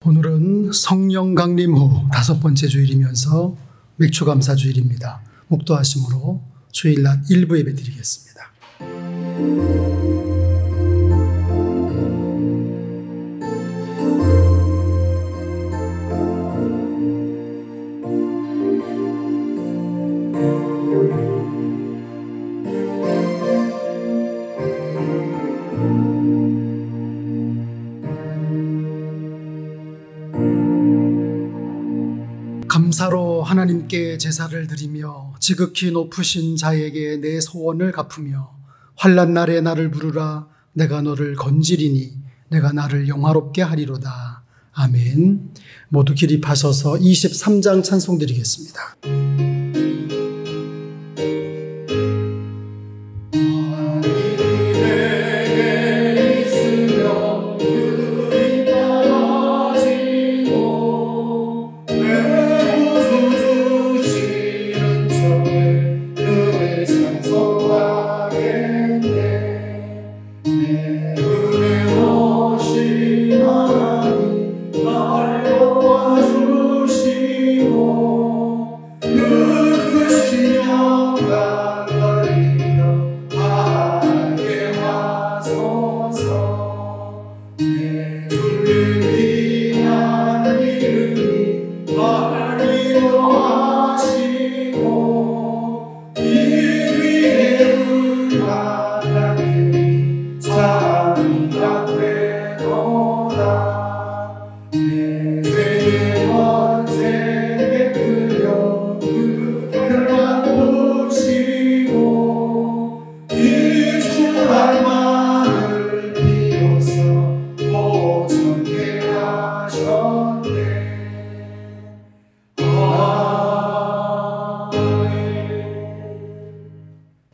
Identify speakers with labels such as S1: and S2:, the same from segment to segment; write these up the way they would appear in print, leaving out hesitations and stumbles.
S1: 오늘은 성령 강림 후 5번째 주일이면서 맥주감사 주일입니다. 묵도하심으로 주일낮 1부 예배 드리겠습니다. 감사로 하나님께 제사를 드리며 지극히 높으신 자에게 내 소원을 갚으며 환난 날에 나를 부르라. 내가 너를 건지리니 내가 나를 영화롭게 하리로다. 아멘. 모두 기립하셔서 23장 찬송 드리겠습니다.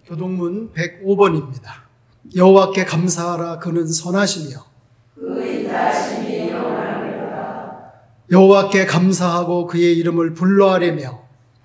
S1: 교동문 105번입니다. 여호와께 감사하라. 그는 선하시며
S2: 그의 인자하심이 영원하리로다.
S1: 여호와께 감사하고 그의 이름을 불러하려며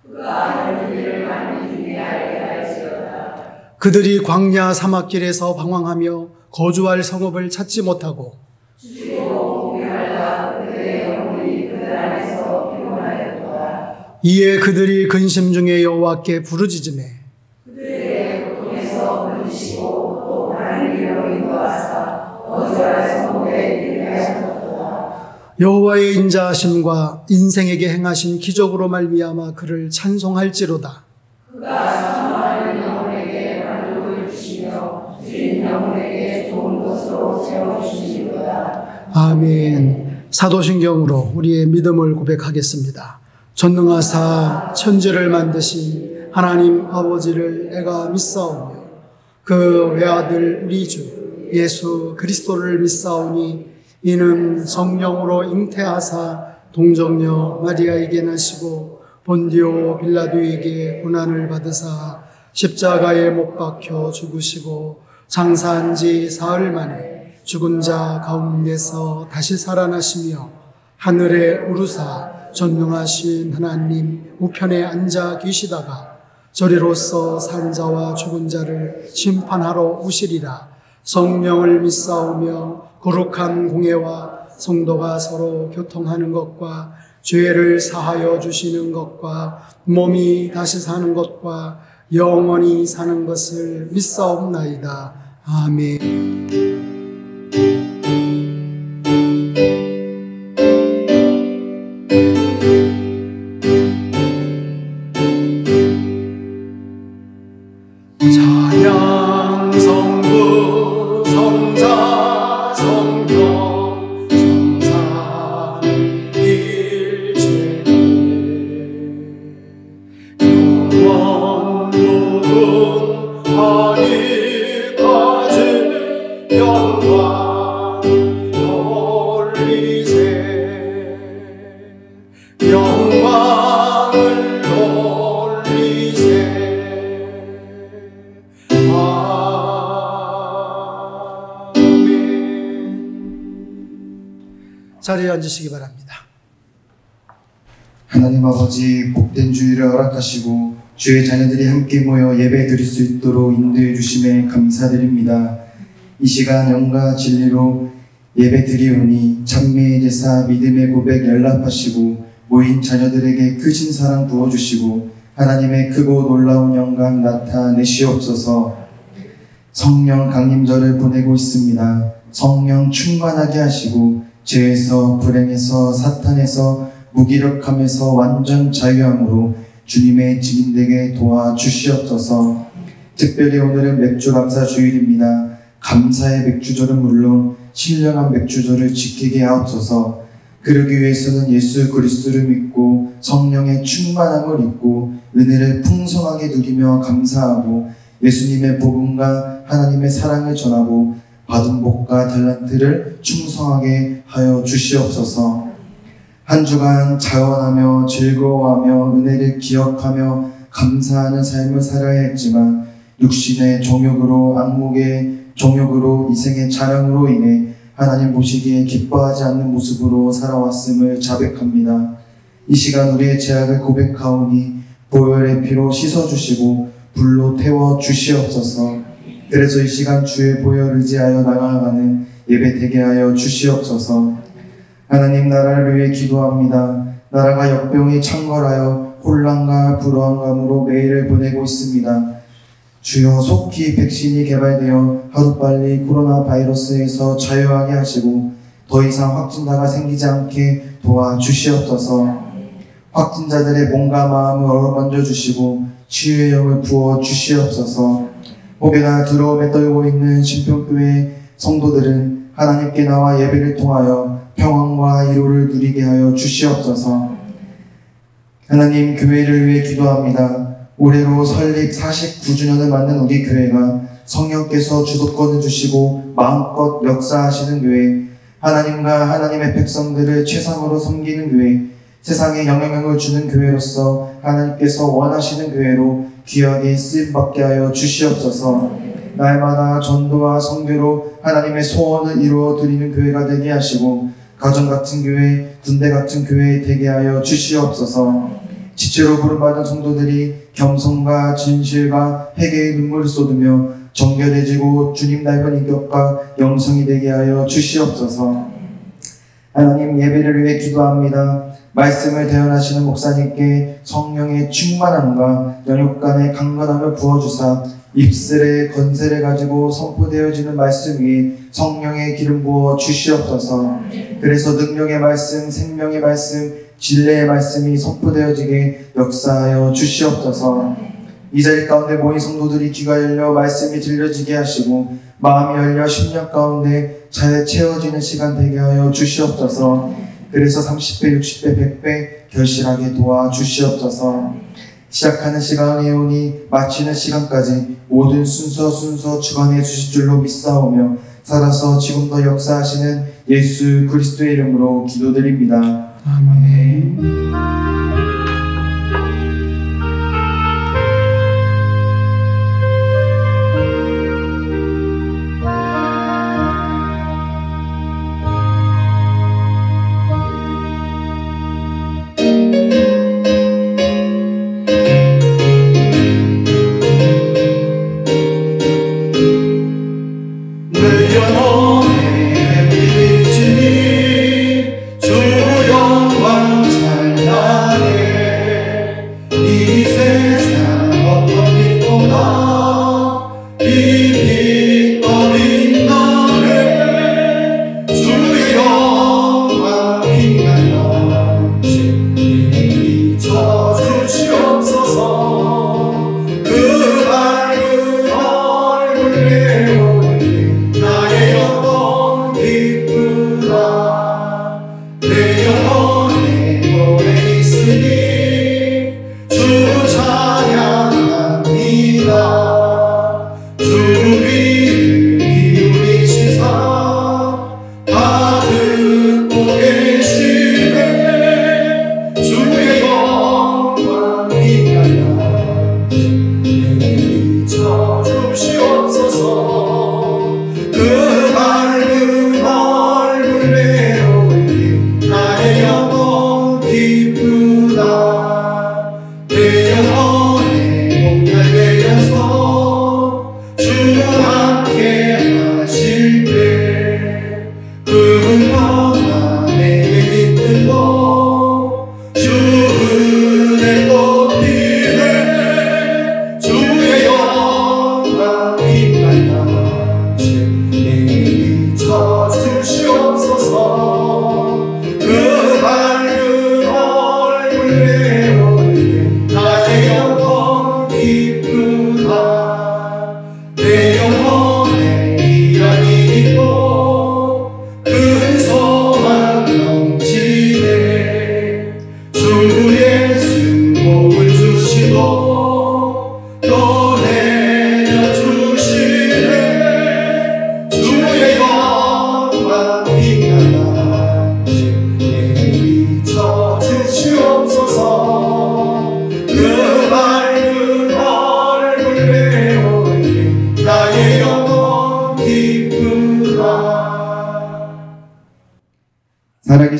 S2: 그가 하는 일을 만민중에 알게 할지어다.
S1: 그들이 광야 사막길에서 방황하며 거주할 성읍을 찾지 못하고
S2: 주시고 공유하다. 그들의 영혼이 그들 안에서 피곤하였도다.
S1: 이에 그들이 근심 중에 여호와께 부르짖으매
S2: 그들의 고통에서 부르시고 또 하나님으로 인도하사 거주할 성읍에 이르게 하셨도다.
S1: 여호와의 인자하심과 인생에게 행하신 기적으로 말미암아 그를 찬송할지로다.
S2: 그가 사모하는 영혼에게 만족을 주시며 주인 영혼에게 좋은 것으로 채워주시리로다.
S1: 아멘. 사도신경으로 우리의 믿음을 고백하겠습니다. 전능하사 천지를 만드신 하나님 아버지를 내가 믿사오며 그 외아들 우리 주 예수 그리스도를 믿사오니 이는 성령으로 잉태하사 동정녀 마리아에게 나시고 본디오 빌라도에게 고난을 받으사 십자가에 못 박혀 죽으시고 장사한 지 사흘 만에 죽은 자 가운데서 다시 살아나시며 하늘에 오르사 전능하신 하나님 우편에 앉아 계시다가 저리로서 산 자와 죽은 자를 심판하러 오시리라. 성령을 믿사오며 거룩한 공예와 성도가 서로 교통하는 것과 죄를 사하여 주시는 것과 몸이 다시 사는 것과 영원히 사는 것을 믿사옵나이다. 아멘. 찬양 성부 성자 성령 성삼일체대 영원 무궁 아직까지 영광 돌리세 영광을 돌리세. 자리에 앉으시기 바랍니다.
S3: 하나님 아버지, 복된 주일을 허락하시고 주의 자녀들이 함께 모여 예배 드릴 수 있도록 인도해 주심에 감사드립니다. 이 시간 영과 진리로 예배 드리오니 찬미의 제사 믿음의 고백 연락하시고 모인 자녀들에게 크신 사랑 부어주시고 하나님의 크고 놀라운 영광 나타내시옵소서. 성령 강림절을 보내고 있습니다. 성령 충만하게 하시고 죄에서 불행에서 사탄에서 무기력함에서 완전 자유함으로 주님의 증인되게 도와주시옵소서. 특별히 오늘은 맥주 감사 주일입니다. 감사의 맥주절은 물론 신령한 맥주절을 지키게 하옵소서. 그러기 위해서는 예수 그리스도를 믿고 성령의 충만함을 입고 은혜를 풍성하게 누리며 감사하고 예수님의 복음과 하나님의 사랑을 전하고 받은 복과 달란트를 충성하게 하여 주시옵소서. 한 주간 자원하며 즐거워하며 은혜를 기억하며 감사하는 삶을 살아야 했지만 육신의 정욕으로 악목의 정욕으로 이생의 자랑으로 인해 하나님 보시기에 기뻐하지 않는 모습으로 살아왔음을 자백합니다. 이 시간 우리의 죄악을 고백하오니 보혈의 피로 씻어주시고 불로 태워 주시옵소서. 그래서 이 시간 주의 보혈을 의지하여 나아가는 예배 되게 하여 주시옵소서. 하나님, 나라를 위해 기도합니다. 나라가 역병이 창궐하여 혼란과 불안감으로 매일을 보내고 있습니다. 주여, 속히 백신이 개발되어 하루빨리 코로나 바이러스에서 자유하게 하시고 더 이상 확진자가 생기지 않게 도와주시옵소서. 확진자들의 몸과 마음을 어루만져 주시고 치유의 영을 부어 주시옵소서. 혹여나 두려움에 떨고 있는 신평교회 성도들은 하나님께 나와 예배를 통하여 평안과 위로를 누리게 하여 주시옵소서. 하나님, 교회를 위해 기도합니다. 올해로 설립 49주년을 맞는 우리 교회가 성령께서 주도권을 주시고 마음껏 역사하시는 교회, 하나님과 하나님의 백성들을 최상으로 섬기는 교회, 세상에 영향력을 주는 교회로서 하나님께서 원하시는 교회로 귀하게 쓰임받게 하여 주시옵소서. 날마다 전도와 선교로 하나님의 소원을 이루어 드리는 교회가 되게 하시고 가정 같은 교회, 군대 같은 교회 되게 하여 주시옵소서. 지체로 부름받은 성도들이 겸손과 진실과 회개의 눈물을 쏟으며 정결해지고 주님 닮은 인격과 영성이 되게 하여 주시옵소서. 하나님, 예배를 위해 기도합니다. 말씀을 대언하시는 목사님께 성령의 충만함과 연육간의 강건함을 부어주사 입술에 건세를 가지고 선포되어지는 말씀 위에 성령의 기름 부어 주시옵소서. 그래서 능력의 말씀, 생명의 말씀, 진리의 말씀이 선포되어지게 역사하여 주시옵소서. 이 자리 가운데 모인 성도들이 귀가 열려 말씀이 들려지게 하시고 마음이 열려 심령 가운데 잘 채워지는 시간 되게 하여 주시옵소서. 그래서 30배, 60배, 100배 결실하게 도와주시옵소서. 시작하는 시간이 오니 마치는 시간까지 모든 순서 주관해 주실 줄로 믿사오며 살아서 지금도 역사하시는 예수 그리스도의 이름으로 기도드립니다.
S1: 아멘.
S2: 그 밝은 얼굴 내어올리 나의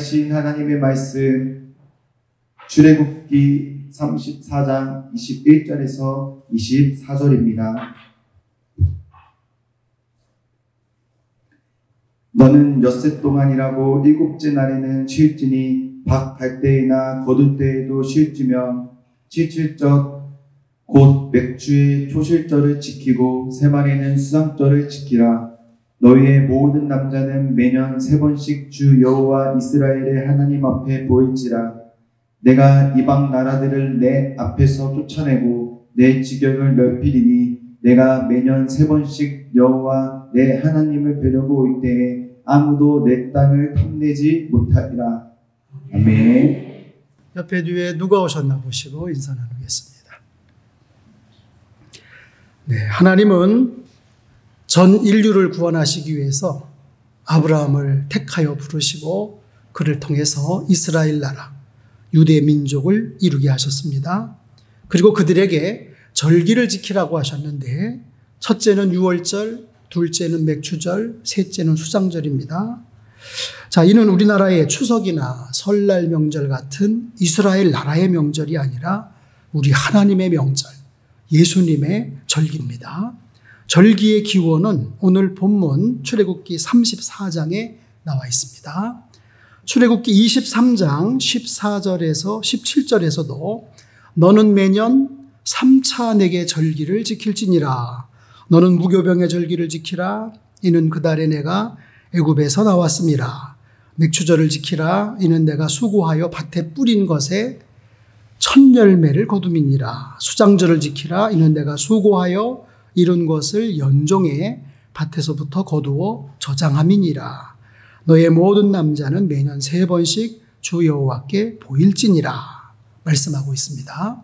S3: 살아계신 하나님의 말씀 출애굽기 34장 21절에서 24절입니다. 너는 엿새 동안이라고 7째 날에는 쉴지니 박 갈 때에나 거둘 때에도 쉴지며 칠칠절 곧 맥주의 초실절을 지키고 세말에는 수상절을 지키라. 너희의 모든 남자는 매년 3번씩 주 여호와 이스라엘의 하나님 앞에 보일지라. 내가 이방 나라들을 내 앞에서 쫓아내고 내 지경을 넓히리니 내가 매년 3번씩 여호와 내 하나님을 뵈려고 올 때에 아무도 내 땅을 탐내지 못하리라. 아멘.
S1: 옆에 뒤에 누가 오셨나 보시고 인사 나누겠습니다. 네, 하나님은 전 인류를 구원하시기 위해서 아브라함을 택하여 부르시고 그를 통해서 이스라엘 나라, 유대 민족을 이루게 하셨습니다. 그리고 그들에게 절기를 지키라고 하셨는데 첫째는 유월절, 둘째는 맥추절, 셋째는 수장절입니다. 자, 이는 우리나라의 추석이나 설날 명절 같은 이스라엘 나라의 명절이 아니라 우리 하나님의 명절, 예수님의 절기입니다. 절기의 기원은 오늘 본문 출애굽기 34장에 나와 있습니다. 출애굽기 23장 14절에서 17절에서도 너는 매년 3차 내게 절기를 지킬지니라. 너는 무교병의 절기를 지키라. 이는 그 달에 내가 애굽에서 나왔습니다. 맥추절을 지키라. 이는 내가 수고하여 밭에 뿌린 것에 첫 열매를 거둠이니라. 수장절을 지키라. 이는 내가 수고하여 이룬 것을 연종해 밭에서부터 거두어 저장함이니라. 너의 모든 남자는 매년 3번씩 주 여호와께 보일지니라. 말씀하고 있습니다.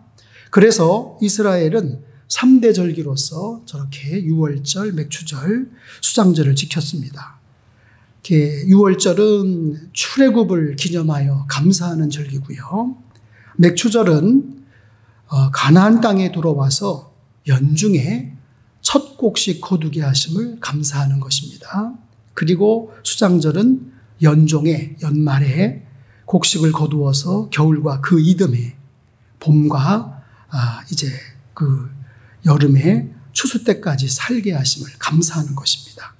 S1: 그래서 이스라엘은 3대 절기로서 저렇게 유월절, 맥추절, 수장절을 지켰습니다. 유월절은 출애굽을 기념하여 감사하는 절기고요. 맥추절은 가나안 땅에 들어와서 연중에 첫 곡식 거두게 하심을 감사하는 것입니다. 그리고 수장절은 연종에 연말에 곡식을 거두어서 겨울과 그 이듬해 봄과 이제 그 여름에 추수 때까지 살게 하심을 감사하는 것입니다.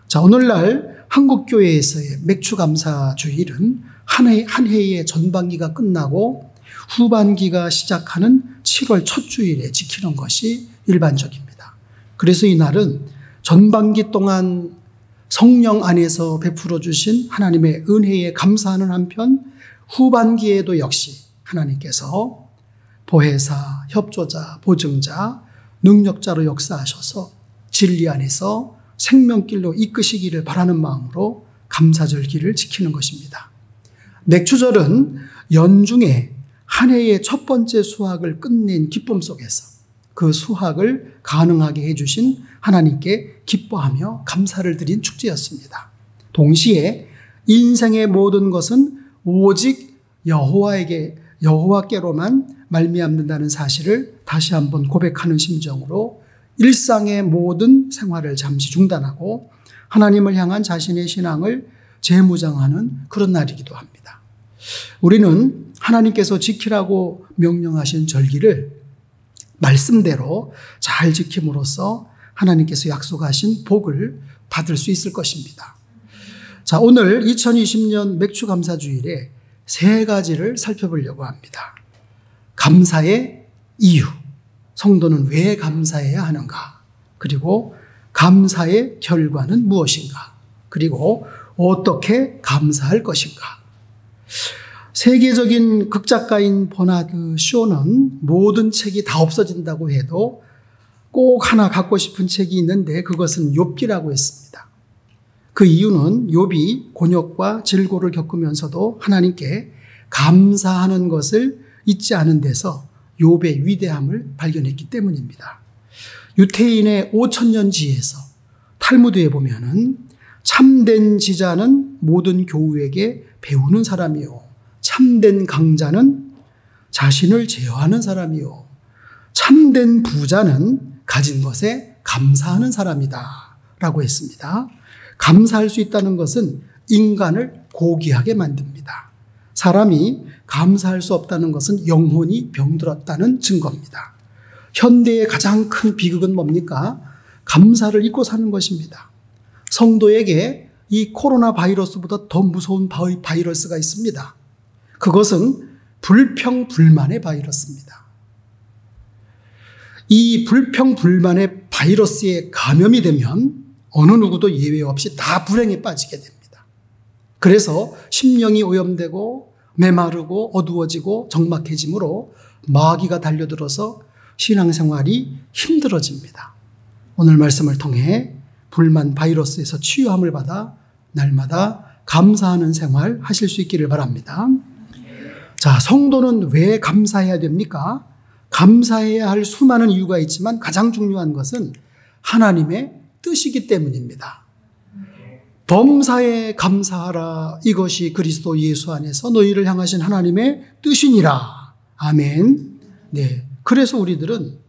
S1: 자, 오늘날 한국교회에서의 맥추감사 주일은 한 해의 전반기가 끝나고 후반기가 시작하는 7월 첫 주일에 지키는 것이 일반적입니다. 그래서 이날은 전반기 동안 성령 안에서 베풀어 주신 하나님의 은혜에 감사하는 한편 후반기에도 역시 하나님께서 보혜사, 협조자, 보증자, 능력자로 역사하셔서 진리 안에서 생명길로 이끄시기를 바라는 마음으로 감사절기를 지키는 것입니다. 맥추절은 연중에 한 해의 첫 번째 수확을 끝낸 기쁨 속에서 그 수확을 가능하게 해주신 하나님께 기뻐하며 감사를 드린 축제였습니다. 동시에 인생의 모든 것은 오직 여호와께로만 말미암는다는 사실을 다시 한번 고백하는 심정으로 일상의 모든 생활을 잠시 중단하고 하나님을 향한 자신의 신앙을 재무장하는 그런 날이기도 합니다. 우리는 하나님께서 지키라고 명령하신 절기를 말씀대로 잘 지킴으로써 하나님께서 약속하신 복을 받을 수 있을 것입니다. 자, 오늘 2020년 맥추감사주일에 3가지를 살펴보려고 합니다. 감사의 이유, 성도는 왜 감사해야 하는가? 그리고 감사의 결과는 무엇인가? 그리고 어떻게 감사할 것인가? 세계적인 극작가인 버나드 쇼는 모든 책이 다 없어진다고 해도 꼭 하나 갖고 싶은 책이 있는데 그것은 욥기라고 했습니다. 그 이유는 욥이 곤욕과 질고를 겪으면서도 하나님께 감사하는 것을 잊지 않은 데서 욥의 위대함을 발견했기 때문입니다. 유태인의 5000년 지에서 탈무드에 보면은 참된 지자는 모든 교우에게 배우는 사람이요, 참된 강자는 자신을 제어하는 사람이요, 참된 부자는 가진 것에 감사하는 사람이다 라고 했습니다. 감사할 수 있다는 것은 인간을 고귀하게 만듭니다. 사람이 감사할 수 없다는 것은 영혼이 병들었다는 증거입니다. 현대의 가장 큰 비극은 뭡니까? 감사를 잊고 사는 것입니다. 성도에게 이 코로나 바이러스보다 더 무서운 바이러스가 있습니다. 그것은 불평불만의 바이러스입니다. 이 불평불만의 바이러스에 감염이 되면 어느 누구도 예외 없이 다 불행에 빠지게 됩니다. 그래서 심령이 오염되고 메마르고 어두워지고 적막해지므로 마귀가 달려들어서 신앙생활이 힘들어집니다. 오늘 말씀을 통해 불만 바이러스에서 치유함을 받아 날마다 감사하는 생활 하실 수 있기를 바랍니다. 자, 성도는 왜 감사해야 됩니까? 감사해야 할 수많은 이유가 있지만 가장 중요한 것은 하나님의 뜻이기 때문입니다. 범사에 감사하라. 이것이 그리스도 예수 안에서 너희를 향하신 하나님의 뜻이니라. 아멘. 네. 그래서 우리들은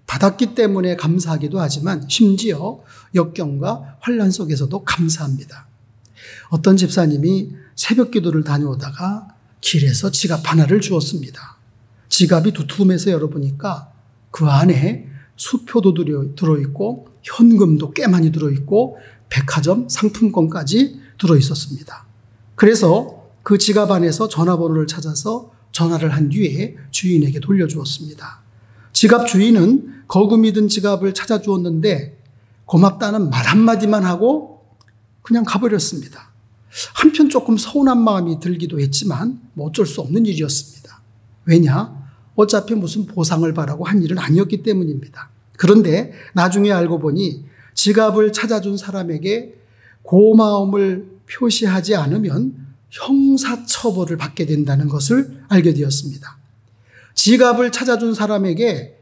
S1: 받았기 때문에 감사하기도 하지만 심지어 역경과 환난 속에서도 감사합니다. 어떤 집사님이 새벽 기도를 다녀오다가 길에서 지갑 하나를 주었습니다. 지갑이 두툼해서 열어보니까 그 안에 수표도 들어있고 현금도 꽤 많이 들어있고 백화점 상품권까지 들어있었습니다. 그래서 그 지갑 안에서 전화번호를 찾아서 전화를 한 뒤에 주인에게 돌려주었습니다. 지갑 주인은 거금이 든 지갑을 찾아주었는데 고맙다는 말 한마디만 하고 그냥 가버렸습니다. 한편 조금 서운한 마음이 들기도 했지만 뭐 어쩔 수 없는 일이었습니다. 왜냐? 어차피 무슨 보상을 바라고 한 일은 아니었기 때문입니다. 그런데 나중에 알고 보니 지갑을 찾아준 사람에게 고마움을 표시하지 않으면 형사처벌을 받게 된다는 것을 알게 되었습니다. 지갑을 찾아준 사람에게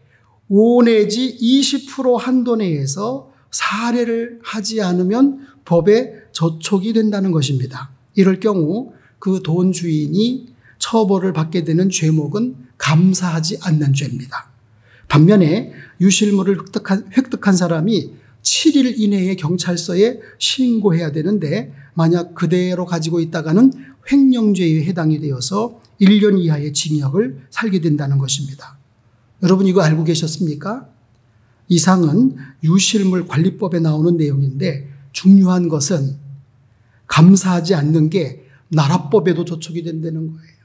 S1: 5 내지 20% 한도 내에서 살해를 하지 않으면 법에 저촉이 된다는 것입니다. 이럴 경우 그 돈 주인이 처벌을 받게 되는 죄목은 감사하지 않는 죄입니다. 반면에 유실물을 획득한 사람이 7일 이내에 경찰서에 신고해야 되는데 만약 그대로 가지고 있다가는 횡령죄에 해당이 되어서 1년 이하의 징역을 살게 된다는 것입니다. 여러분 이거 알고 계셨습니까? 이상은 유실물 관리법에 나오는 내용인데 중요한 것은 감사하지 않는 게 나라법에도 저촉이 된다는 거예요.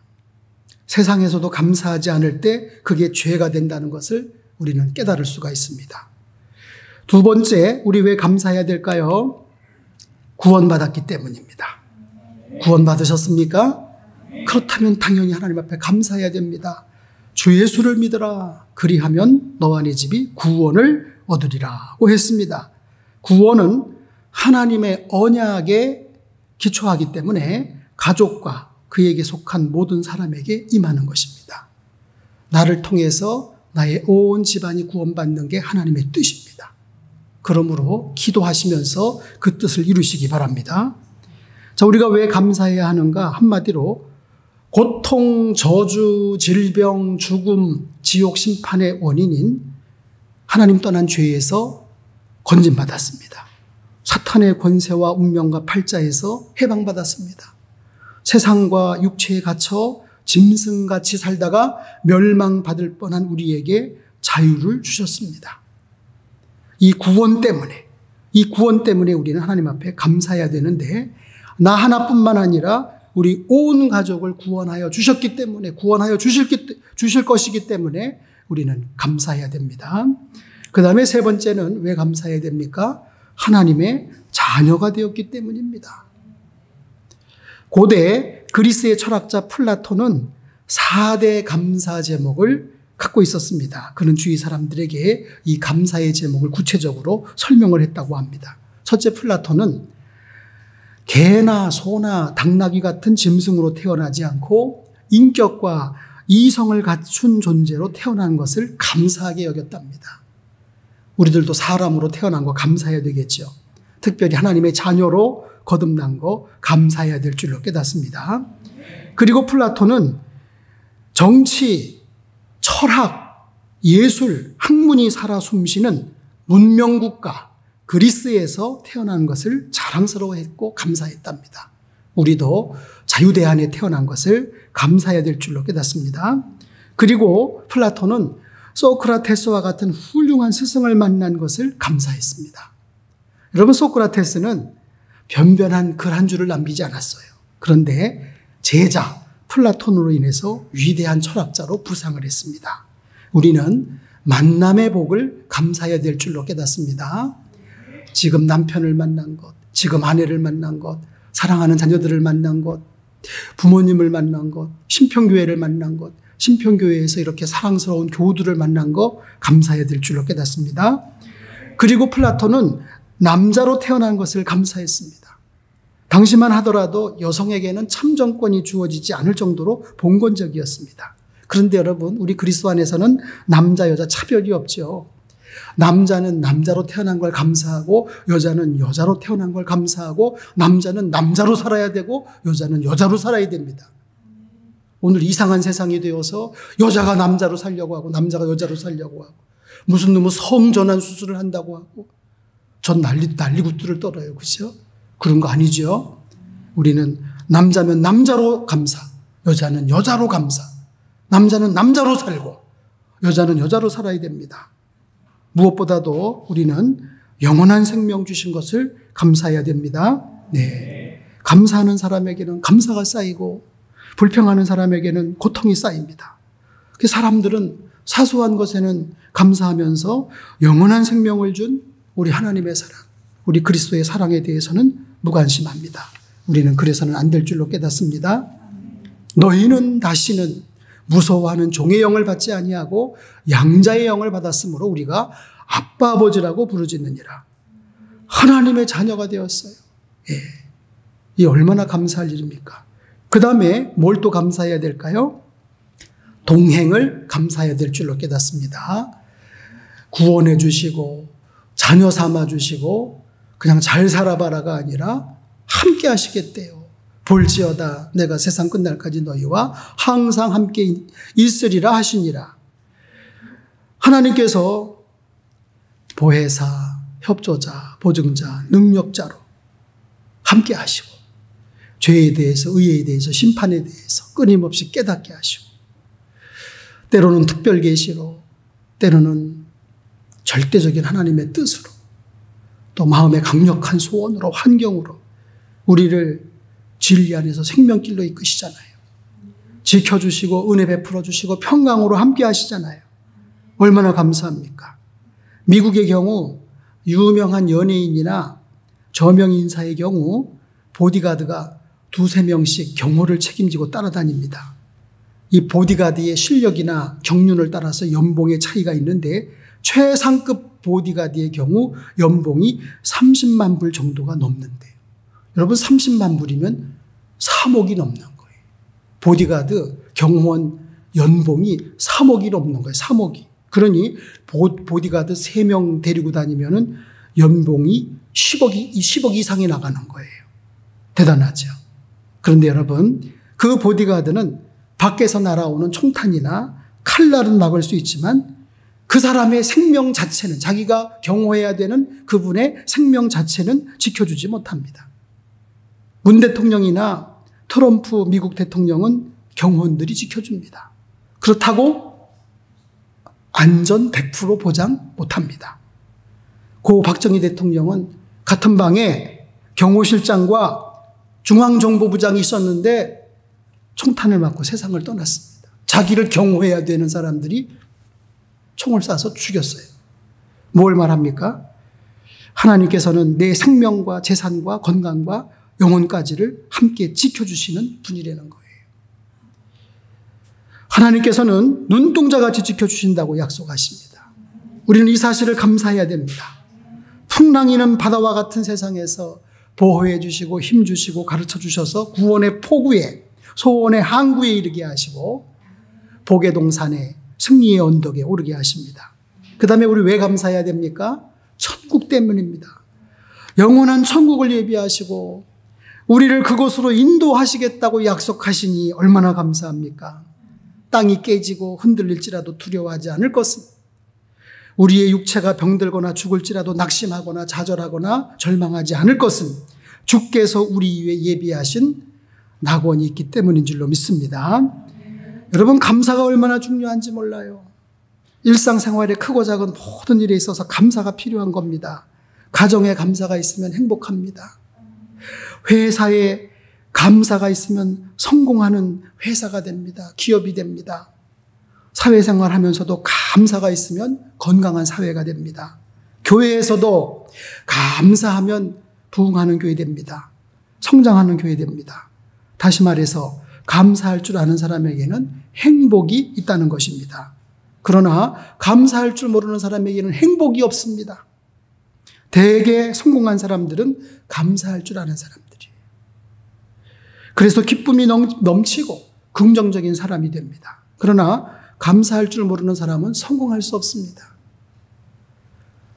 S1: 세상에서도 감사하지 않을 때 그게 죄가 된다는 것을 우리는 깨달을 수가 있습니다. 두 번째, 우리 왜 감사해야 될까요? 구원받았기 때문입니다. 구원받으셨습니까? 그렇다면 당연히 하나님 앞에 감사해야 됩니다. 주 예수를 믿으라. 그리하면 너와 네 집이 구원을 얻으리라고 했습니다. 구원은 하나님의 언약에 기초하기 때문에 가족과 그에게 속한 모든 사람에게 임하는 것입니다. 나를 통해서 나의 온 집안이 구원받는 게 하나님의 뜻입니다. 그러므로 기도하시면서 그 뜻을 이루시기 바랍니다. 자, 우리가 왜 감사해야 하는가? 한마디로 고통, 저주, 질병, 죽음, 지옥 심판의 원인인 하나님 떠난 죄에서 건진받았습니다. 사탄의 권세와 운명과 팔자에서 해방받았습니다. 세상과 육체에 gat혀 짐승같이 살다가 멸망받을 뻔한 우리에게 자유를 주셨습니다. 이 구원 때문에 우리는 하나님 앞에 감사해야 되는데 나 하나뿐만 아니라 우리 온 가족을 구원하여 주셨기 때문에 구원하여 주실 것이기 때문에 우리는 감사해야 됩니다. 그 다음에 세 번째는 왜 감사해야 됩니까? 하나님의 자녀가 되었기 때문입니다. 고대 그리스의 철학자 플라톤은 4대 감사 제목을 갖고 있었습니다. 그는 주위 사람들에게 이 감사의 제목을 구체적으로 설명을 했다고 합니다. 첫째, 플라톤은 개나 소나 당나귀 같은 짐승으로 태어나지 않고 인격과 이성을 갖춘 존재로 태어난 것을 감사하게 여겼답니다. 우리들도 사람으로 태어난 거 감사해야 되겠죠. 특별히 하나님의 자녀로 거듭난 거 감사해야 될 줄로 깨닫습니다. 그리고 플라톤은 정치, 철학, 예술, 학문이 살아 숨쉬는 문명국가 그리스에서 태어난 것을 자랑스러워했고 감사했답니다. 우리도 자유대안에 태어난 것을 감사해야 될 줄로 깨닫습니다. 그리고 플라톤은 소크라테스와 같은 훌륭한 스승을 만난 것을 감사했습니다. 여러분, 소크라테스는 변변한 글 한 줄을 남기지 않았어요. 그런데 제자 플라톤으로 인해서 위대한 철학자로 부상을 했습니다. 우리는 만남의 복을 감사해야 될 줄로 깨닫습니다. 지금 남편을 만난 것, 지금 아내를 만난 것, 사랑하는 자녀들을 만난 것, 부모님을 만난 것, 신평교회를 만난 것, 신평교회에서 이렇게 사랑스러운 교우들을 만난 것 감사해야 될 줄로 깨닫습니다. 그리고 플라톤은 남자로 태어난 것을 감사했습니다. 당시만 하더라도 여성에게는 참정권이 주어지지 않을 정도로 봉건적이었습니다. 그런데 여러분, 우리 그리스도 안에서는 남자 여자 차별이 없죠. 남자는 남자로 태어난 걸 감사하고, 여자는 여자로 태어난 걸 감사하고, 남자는 남자로 살아야 되고 여자는 여자로 살아야 됩니다. 오늘 이상한 세상이 되어서 여자가 남자로 살려고 하고 남자가 여자로 살려고 하고, 무슨 놈의 성전환 수술을 한다고 하고, 전 난리굿들을 떨어요. 그렇죠? 그런 거 아니죠. 우리는 남자면 남자로 감사, 여자는 여자로 감사, 남자는 남자로 살고 여자는 여자로 살아야 됩니다. 무엇보다도 우리는 영원한 생명 주신 것을 감사해야 됩니다. 네. 감사하는 사람에게는 감사가 쌓이고 불평하는 사람에게는 고통이 쌓입니다. 그 사람들은 사소한 것에는 감사하면서 영원한 생명을 준 우리 하나님의 사랑, 우리 그리스도의 사랑에 대해서는 무관심합니다. 우리는 그래서는 안 될 줄로 깨닫습니다. 너희는 다시는 무서워하는 종의 영을 받지 아니하고 양자의 영을 받았으므로 우리가 아빠 아버지라고 부르짖느니라. 하나님의 자녀가 되었어요. 예. 이 얼마나 감사할 일입니까? 그 다음에 뭘 또 감사해야 될까요? 동행을 감사해야 될 줄로 깨닫습니다. 구원해 주시고 자녀 삼아 주시고 그냥 잘 살아봐라가 아니라 함께 하시겠대요. 볼지어다 내가 세상 끝날까지 너희와 항상 함께 있으리라 하시니라. 하나님께서 보혜사, 협조자, 보증자, 능력자로 함께 하시고 죄에 대해서, 의에 대해서, 심판에 대해서 끊임없이 깨닫게 하시고 때로는 특별 계시로, 때로는 절대적인 하나님의 뜻으로, 또 마음의 강력한 소원으로, 환경으로 우리를 진리 안에서 생명길로 이끄시잖아요. 지켜주시고 은혜 베풀어 주시고 평강으로 함께 하시잖아요. 얼마나 감사합니까? 미국의 경우 유명한 연예인이나 저명 인사의 경우 보디가드가 2-3명씩 경호를 책임지고 따라다닙니다. 이 보디가드의 실력이나 경륜을 따라서 연봉의 차이가 있는데 최상급 보디가드의 경우 연봉이 30만 불 정도가 넘는데요. 여러분 30만 불이면 3억이 넘는 거예요. 보디가드 경호원 연봉이 3억이 넘는 거예요. 3억이. 그러니 보디가드 3명 데리고 다니면은 연봉이 10억 이상이 나가는 거예요. 대단하죠. 그런데 여러분, 그 보디가드는 밖에서 날아오는 총탄이나 칼날은 막을 수 있지만 그 사람의 생명 자체는, 자기가 경호해야 되는 그분의 생명 자체는 지켜주지 못합니다. 문 대통령이나 트럼프 미국 대통령은 경호원들이 지켜줍니다. 그렇다고 안전 100% 보장 못합니다. 고 박정희 대통령은 같은 방에 경호실장과 중앙정보부장이 있었는데 총탄을 맞고 세상을 떠났습니다. 자기를 경호해야 되는 사람들이 총을 쏴서 죽였어요. 뭘 말합니까? 하나님께서는 내 생명과 재산과 건강과 영혼까지를 함께 지켜주시는 분이라는 거예요. 하나님께서는 눈동자같이 지켜주신다고 약속하십니다. 우리는 이 사실을 감사해야 됩니다. 풍랑이는 바다와 같은 세상에서 보호해 주시고 힘 주시고 가르쳐 주셔서 구원의 포구에, 소원의 항구에 이르게 하시고 복의 동산에, 승리의 언덕에 오르게 하십니다. 그 다음에 우리 왜 감사해야 됩니까? 천국 때문입니다. 영원한 천국을 예비하시고 우리를 그곳으로 인도하시겠다고 약속하시니 얼마나 감사합니까? 땅이 깨지고 흔들릴지라도 두려워하지 않을 것은, 우리의 육체가 병들거나 죽을지라도 낙심하거나 좌절하거나 절망하지 않을 것은 주께서 우리 위해 예비하신 낙원이 있기 때문인 줄로 믿습니다. 여러분, 감사가 얼마나 중요한지 몰라요. 일상생활에 크고 작은 모든 일에 있어서 감사가 필요한 겁니다. 가정에 감사가 있으면 행복합니다. 회사에 감사가 있으면 성공하는 회사가 됩니다. 기업이 됩니다. 사회생활 하면서도 감사가 있으면 건강한 사회가 됩니다. 교회에서도 감사하면 부흥하는 교회 됩니다. 성장하는 교회 됩니다. 다시 말해서 감사할 줄 아는 사람에게는 행복이 있다는 것입니다. 그러나 감사할 줄 모르는 사람에게는 행복이 없습니다. 대개 성공한 사람들은 감사할 줄 아는 사람들이에요. 그래서 기쁨이 넘치고 긍정적인 사람이 됩니다. 그러나 감사할 줄 모르는 사람은 성공할 수 없습니다.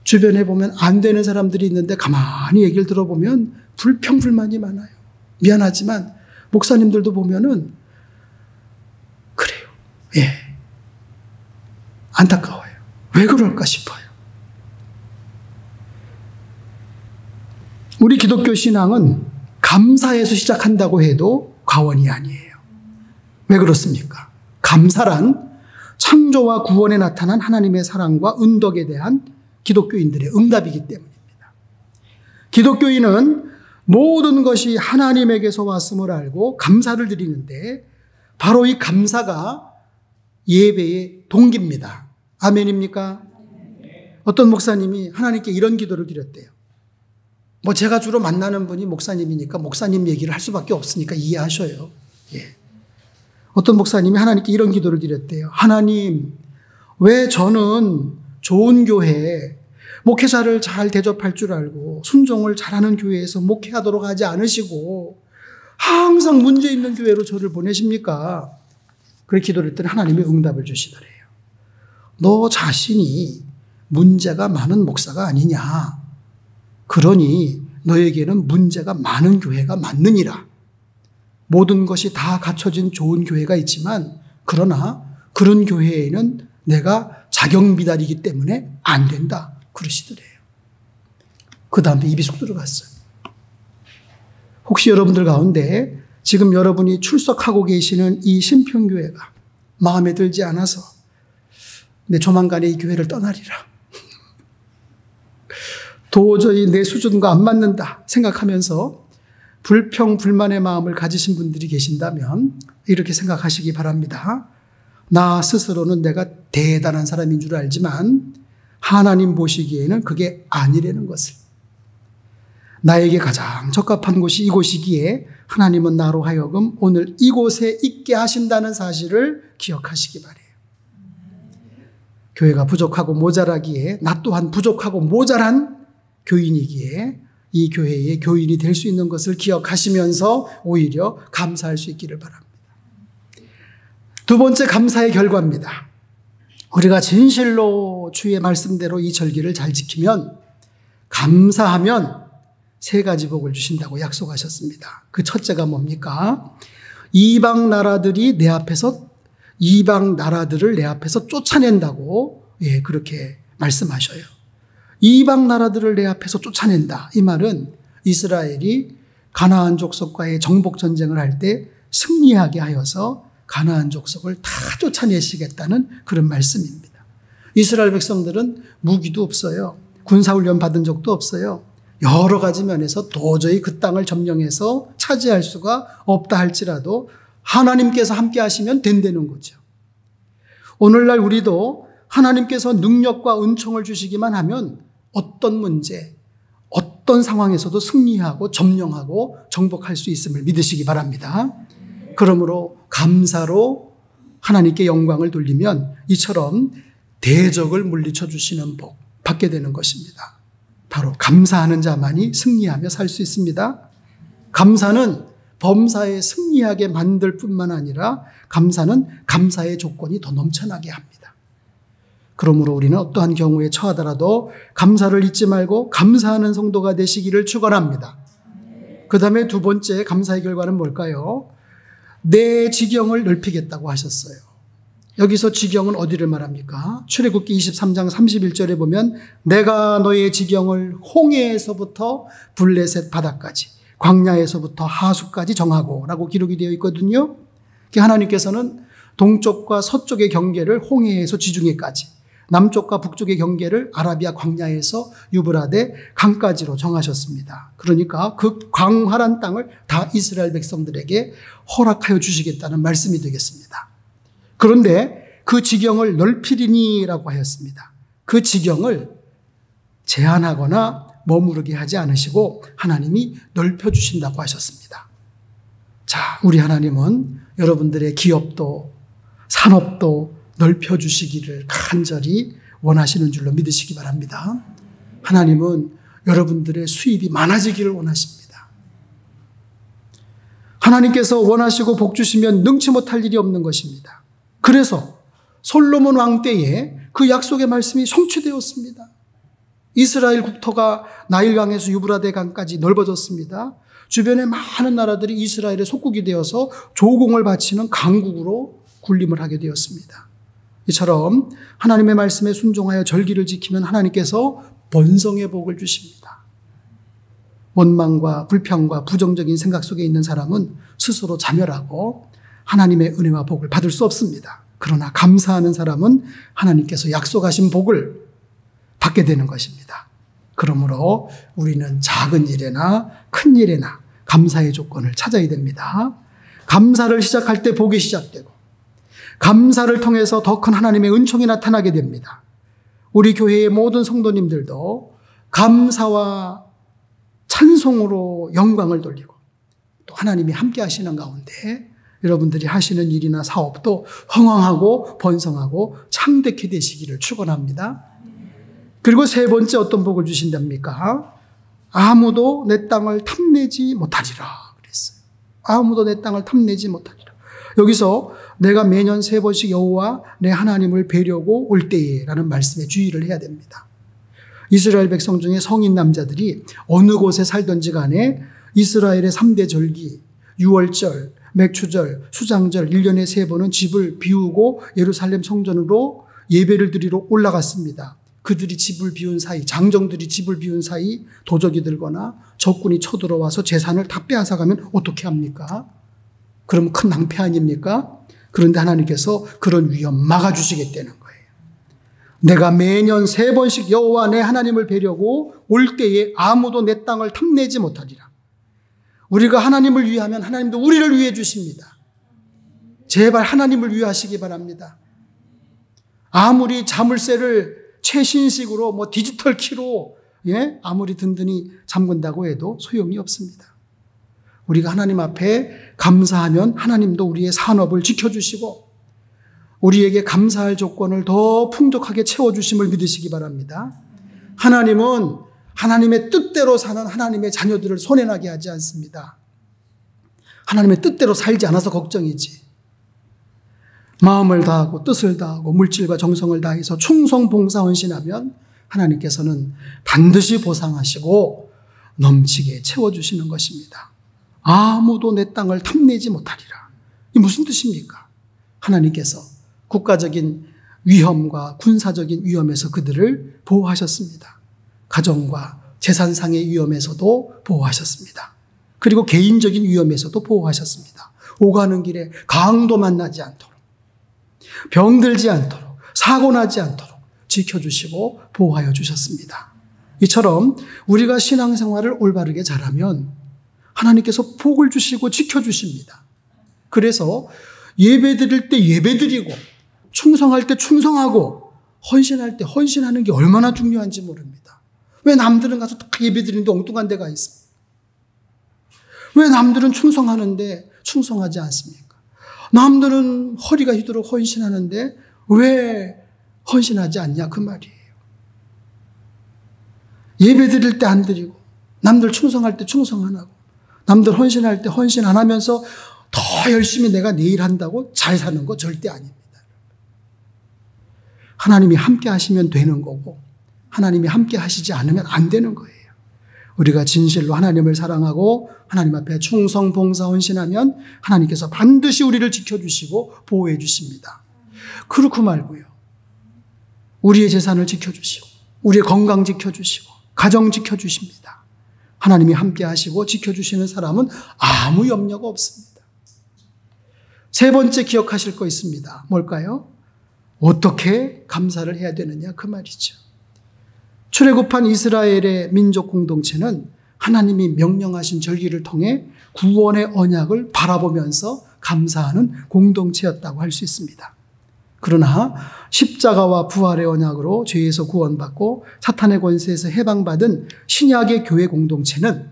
S1: 주변에 보면 안 되는 사람들이 있는데 가만히 얘기를 들어보면 불평불만이 많아요. 미안하지만 목사님들도 보면은 그래요. 예. 안타까워요. 왜 그럴까 싶어요. 우리 기독교 신앙은 감사에서 시작한다고 해도 과언이 아니에요. 왜 그렇습니까? 감사란 창조와 구원에 나타난 하나님의 사랑과 은덕에 대한 기독교인들의 응답이기 때문입니다. 기독교인은 모든 것이 하나님에게서 왔음을 알고 감사를 드리는데 바로 이 감사가 예배의 동기입니다. 아멘입니까? 어떤 목사님이 하나님께 이런 기도를 드렸대요. 뭐 제가 주로 만나는 분이 목사님이니까 목사님 얘기를 할 수밖에 없으니까 이해하셔요. 예. 어떤 목사님이 하나님께 이런 기도를 드렸대요. 하나님, 왜 저는 좋은 교회, 목회자를 잘 대접할 줄 알고 순종을 잘하는 교회에서 목회하도록 하지 않으시고 항상 문제 있는 교회로 저를 보내십니까? 그렇게 기도를 했더니 하나님이 응답을 주시더래요. 너 자신이 문제가 많은 목사가 아니냐. 그러니 너에게는 문제가 많은 교회가 맞느니라. 모든 것이 다 갖춰진 좋은 교회가 있지만 그러나 그런 교회에는 내가 자격미달이기 때문에 안 된다. 그러시더래요. 그 다음에 입이 쑥 들어갔어요. 혹시 여러분들 가운데 지금 여러분이 출석하고 계시는 이 신평교회가 마음에 들지 않아서 내 조만간에 이 교회를 떠나리라. 도저히 내 수준과 안 맞는다 생각하면서 불평, 불만의 마음을 가지신 분들이 계신다면 이렇게 생각하시기 바랍니다. 나 스스로는 내가 대단한 사람인 줄 알지만 하나님 보시기에는 그게 아니라는 것을. 나에게 가장 적합한 곳이 이곳이기에 하나님은 나로 하여금 오늘 이곳에 있게 하신다는 사실을 기억하시기 바라요. 교회가 부족하고 모자라기에 나 또한 부족하고 모자란 교인이기에 이 교회의 교인이 될 수 있는 것을 기억하시면서 오히려 감사할 수 있기를 바랍니다. 두 번째 감사의 결과입니다. 우리가 진실로 주의 말씀대로 이 절기를 잘 지키면 감사하면 세 가지 복을 주신다고 약속하셨습니다. 그 첫째가 뭡니까? 이방 나라들을 내 앞에서 쫓아낸다고 그렇게 말씀하셔요. 이방 나라들을 내 앞에서 쫓아낸다. 이 말은 이스라엘이 가나안 족속과의 정복 전쟁을 할 때 승리하게 하여서 가나안 족속을 다 쫓아내시겠다는 그런 말씀입니다. 이스라엘 백성들은 무기도 없어요. 군사훈련 받은 적도 없어요. 여러 가지 면에서 도저히 그 땅을 점령해서 차지할 수가 없다 할지라도 하나님께서 함께 하시면 된다는 거죠. 오늘날 우리도 하나님께서 능력과 은총을 주시기만 하면 어떤 문제, 어떤 상황에서도 승리하고 점령하고 정복할 수 있음을 믿으시기 바랍니다. 그러므로 감사로 하나님께 영광을 돌리면 이처럼 대적을 물리쳐 주시는 복 받게 되는 것입니다. 바로 감사하는 자만이 승리하며 살 수 있습니다. 감사는 범사에 승리하게 만들 뿐만 아니라 감사는 감사의 조건이 더 넘쳐나게 합니다. 그러므로 우리는 어떠한 경우에 처하더라도 감사를 잊지 말고 감사하는 성도가 되시기를 축원합니다. 그 다음에 두 번째 감사의 결과는 뭘까요? 내 지경을 넓히겠다고 하셨어요. 여기서 지경은 어디를 말합니까? 출애굽기 23장 31절에 보면 내가 너의 지경을 홍해에서부터 블레셋 바다까지 광야에서부터 하수까지 정하고 라고 기록이 되어 있거든요. 하나님께서는 동쪽과 서쪽의 경계를 홍해에서 지중해까지, 남쪽과 북쪽의 경계를 아라비아 광야에서 유브라데 강까지로 정하셨습니다. 그러니까 그 광활한 땅을 다 이스라엘 백성들에게 허락하여 주시겠다는 말씀이 되겠습니다. 그런데 그 지경을 넓히리니라고 하였습니다. 그 지경을 제한하거나 머무르게 하지 않으시고 하나님이 넓혀주신다고 하셨습니다. 자, 우리 하나님은 여러분들의 기업도 산업도 넓혀주시기를 간절히 원하시는 줄로 믿으시기 바랍니다. 하나님은 여러분들의 수입이 많아지기를 원하십니다. 하나님께서 원하시고 복 주시면 능치 못할 일이 없는 것입니다. 그래서 솔로몬 왕 때에 그 약속의 말씀이 성취되었습니다. 이스라엘 국토가 나일강에서 유브라데 강까지 넓어졌습니다. 주변의 많은 나라들이 이스라엘의 속국이 되어서 조공을 바치는 강국으로 군림을 하게 되었습니다. 이처럼 하나님의 말씀에 순종하여 절기를 지키면 하나님께서 번성의 복을 주십니다. 원망과 불평과 부정적인 생각 속에 있는 사람은 스스로 자멸하고 하나님의 은혜와 복을 받을 수 없습니다. 그러나 감사하는 사람은 하나님께서 약속하신 복을 받게 되는 것입니다. 그러므로 우리는 작은 일에나 큰 일에나 감사의 조건을 찾아야 됩니다. 감사를 시작할 때 복이 시작되고 감사를 통해서 더 큰 하나님의 은총이 나타나게 됩니다. 우리 교회의 모든 성도님들도 감사와 찬송으로 영광을 돌리고 또 하나님이 함께 하시는 가운데 여러분들이 하시는 일이나 사업도 흥왕하고 번성하고 창대케 되시기를 축원합니다. 그리고 세 번째 어떤 복을 주신답니까? 아무도 내 땅을 탐내지 못하리라 그랬어요. 아무도 내 땅을 탐내지 못하리라. 여기서 내가 매년 3번씩 여호와 내 하나님을 뵈려고 올 때에라는 말씀에 주의를 해야 됩니다. 이스라엘 백성 중에 성인 남자들이 어느 곳에 살든지 간에 이스라엘의 3대 절기, 유월절, 맥추절, 수장절 1년에 3번은 집을 비우고 예루살렘 성전으로 예배를 드리러 올라갔습니다. 그들이 집을 비운 사이, 장정들이 집을 비운 사이 도적이 들거나 적군이 쳐들어와서 재산을 다 빼앗아가면 어떻게 합니까? 그럼 큰 낭패 아닙니까? 그런데 하나님께서 그런 위험 막아주시겠다는 거예요. 내가 매년 3번씩 여호와 내 하나님을 뵈려고 올 때에 아무도 내 땅을 탐내지 못하리라. 우리가 하나님을 위하면 하나님도 우리를 위해 주십니다. 제발 하나님을 위하시기 바랍니다. 아무리 자물쇠를 최신식으로 디지털 키로 아무리 든든히 잠근다고 해도 소용이 없습니다. 우리가 하나님 앞에 감사하면 하나님도 우리의 산업을 지켜주시고 우리에게 감사할 조건을 더 풍족하게 채워주심을 믿으시기 바랍니다. 하나님은 하나님의 뜻대로 사는 하나님의 자녀들을 손해나게 하지 않습니다. 하나님의 뜻대로 살지 않아서 걱정이지. 마음을 다하고 뜻을 다하고 물질과 정성을 다해서 충성 봉사 헌신하면 하나님께서는 반드시 보상하시고 넘치게 채워주시는 것입니다. 아무도 내 땅을 탐내지 못하리라. 이게 무슨 뜻입니까? 하나님께서 국가적인 위험과 군사적인 위험에서 그들을 보호하셨습니다. 가정과 재산상의 위험에서도 보호하셨습니다. 그리고 개인적인 위험에서도 보호하셨습니다. 오가는 길에 강도 만나지 않도록, 병들지 않도록, 사고 나지 않도록 지켜주시고 보호하여 주셨습니다. 이처럼 우리가 신앙생활을 올바르게 잘하면 하나님께서 복을 주시고 지켜주십니다. 그래서 예배 드릴 때 예배 드리고 충성할 때 충성하고 헌신할 때 헌신하는 게 얼마나 중요한지 모릅니다. 왜 남들은 가서 다 예배 드리는데 엉뚱한 데가 있습니까? 왜 남들은 충성하는데 충성하지 않습니까? 남들은 허리가 휘도록 헌신하는데 왜 헌신하지 않냐 그 말이에요. 예배 드릴 때 안 드리고 남들 충성할 때 충성 안 하고 남들 헌신할 때 헌신 안 하면서 더 열심히 내가 내일 한다고 잘 사는 거 절대 아닙니다. 하나님이 함께 하시면 되는 거고 하나님이 함께 하시지 않으면 안 되는 거예요. 우리가 진실로 하나님을 사랑하고 하나님 앞에 충성, 봉사, 헌신하면 하나님께서 반드시 우리를 지켜주시고 보호해 주십니다. 그렇고 말고요. 우리의 재산을 지켜주시고 우리의 건강 지켜주시고 가정 지켜주십니다. 하나님이 함께 하시고 지켜주시는 사람은 아무 염려가 없습니다. 세 번째 기억하실 거 있습니다. 뭘까요? 어떻게 감사를 해야 되느냐 그 말이죠. 출애굽한 이스라엘의 민족 공동체는 하나님이 명령하신 절기를 통해 구원의 언약을 바라보면서 감사하는 공동체였다고 할 수 있습니다. 그러나 십자가와 부활의 언약으로 죄에서 구원받고 사탄의 권세에서 해방받은 신약의 교회 공동체는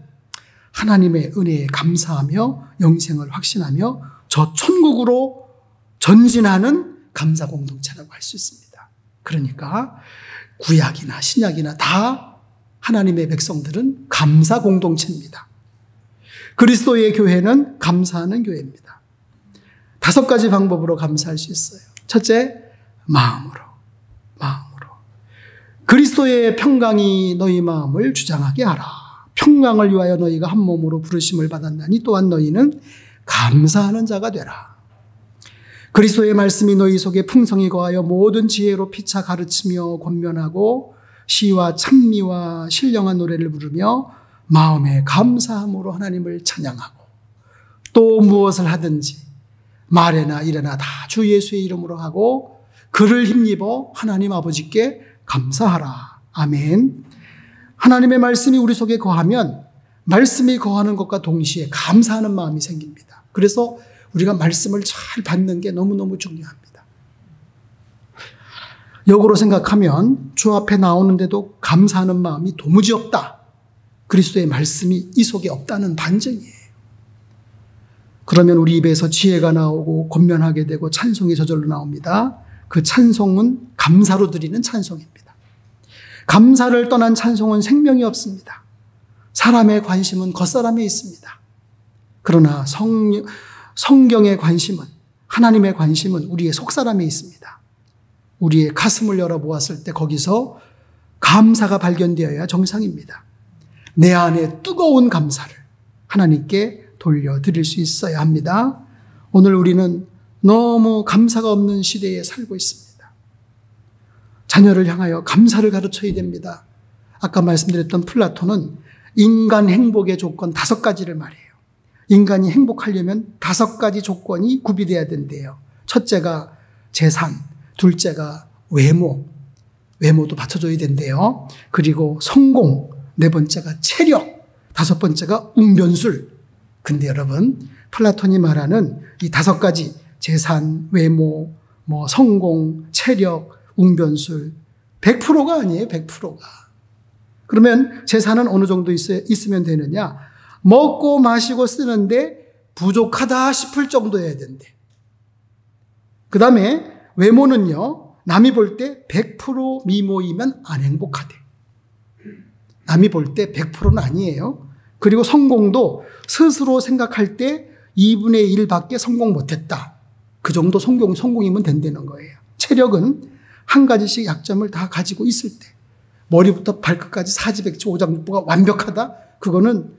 S1: 하나님의 은혜에 감사하며 영생을 확신하며 저 천국으로 전진하는 감사 공동체라고 할 수 있습니다. 그러니까 구약이나 신약이나 다 하나님의 백성들은 감사 공동체입니다. 그리스도의 교회는 감사하는 교회입니다. 5가지 방법으로 감사할 수 있어요. 첫째, 마음으로. 그리스도의 평강이 너희 마음을 주장하게 하라. 평강을 위하여 너희가 한 몸으로 부르심을 받았나니 또한 너희는 감사하는 자가 되라. 그리스도의 말씀이 너희 속에 풍성히 거하여 모든 지혜로 피차 가르치며 권면하고 시와 찬미와 신령한 노래를 부르며 마음에 감사함으로 하나님을 찬양하고 또 무엇을 하든지 말에나 일에나 다 주 예수의 이름으로 하고 그를 힘입어 하나님 아버지께 감사하라. 아멘. 하나님의 말씀이 우리 속에 거하면 말씀이 거하는 것과 동시에 감사하는 마음이 생깁니다. 그래서 우리가 말씀을 잘 받는 게 너무너무 중요합니다. 역으로 생각하면 주 앞에 나오는데도 감사하는 마음이 도무지 없다. 그리스도의 말씀이 이 속에 없다는 반증이에요. 그러면 우리 입에서 지혜가 나오고 권면하게 되고 찬송이 저절로 나옵니다. 그 찬송은 감사로 드리는 찬송입니다. 감사를 떠난 찬송은 생명이 없습니다. 사람의 관심은 겉사람에 있습니다. 그러나 성경의 관심은, 하나님의 관심은 우리의 속사람에 있습니다. 우리의 가슴을 열어보았을 때 거기서 감사가 발견되어야 정상입니다. 내 안에 뜨거운 감사를 하나님께 돌려드릴 수 있어야 합니다. 오늘 우리는 너무 감사가 없는 시대에 살고 있습니다. 자녀를 향하여 감사를 가르쳐야 됩니다. 아까 말씀드렸던 플라톤은 인간 행복의 조건 5가지를 말해요. 인간이 행복하려면 5가지 조건이 구비돼야 된대요. 첫째가 재산, 둘째가 외모도 받쳐줘야 된대요. 그리고 성공, 4번째가 체력, 5번째가 웅변술. 근데 여러분, 플라톤이 말하는 이 5가지 재산, 외모, 성공, 체력, 웅변술 100%가 아니에요. 100%가. 그러면 재산은 어느 정도 있으면 되느냐? 먹고 마시고 쓰는데 부족하다 싶을 정도여야 된대. 그 다음에 외모는요, 남이 볼 때 100% 미모이면 안 행복하대. 남이 볼 때 100%는 아니에요. 그리고 성공도 스스로 생각할 때 2분의 1밖에 성공 못했다. 그 정도 성공이면 된다는 거예요. 체력은 한 가지씩 약점을 다 가지고 있을 때, 머리부터 발끝까지 사지백지 오장육부가 완벽하다? 그거는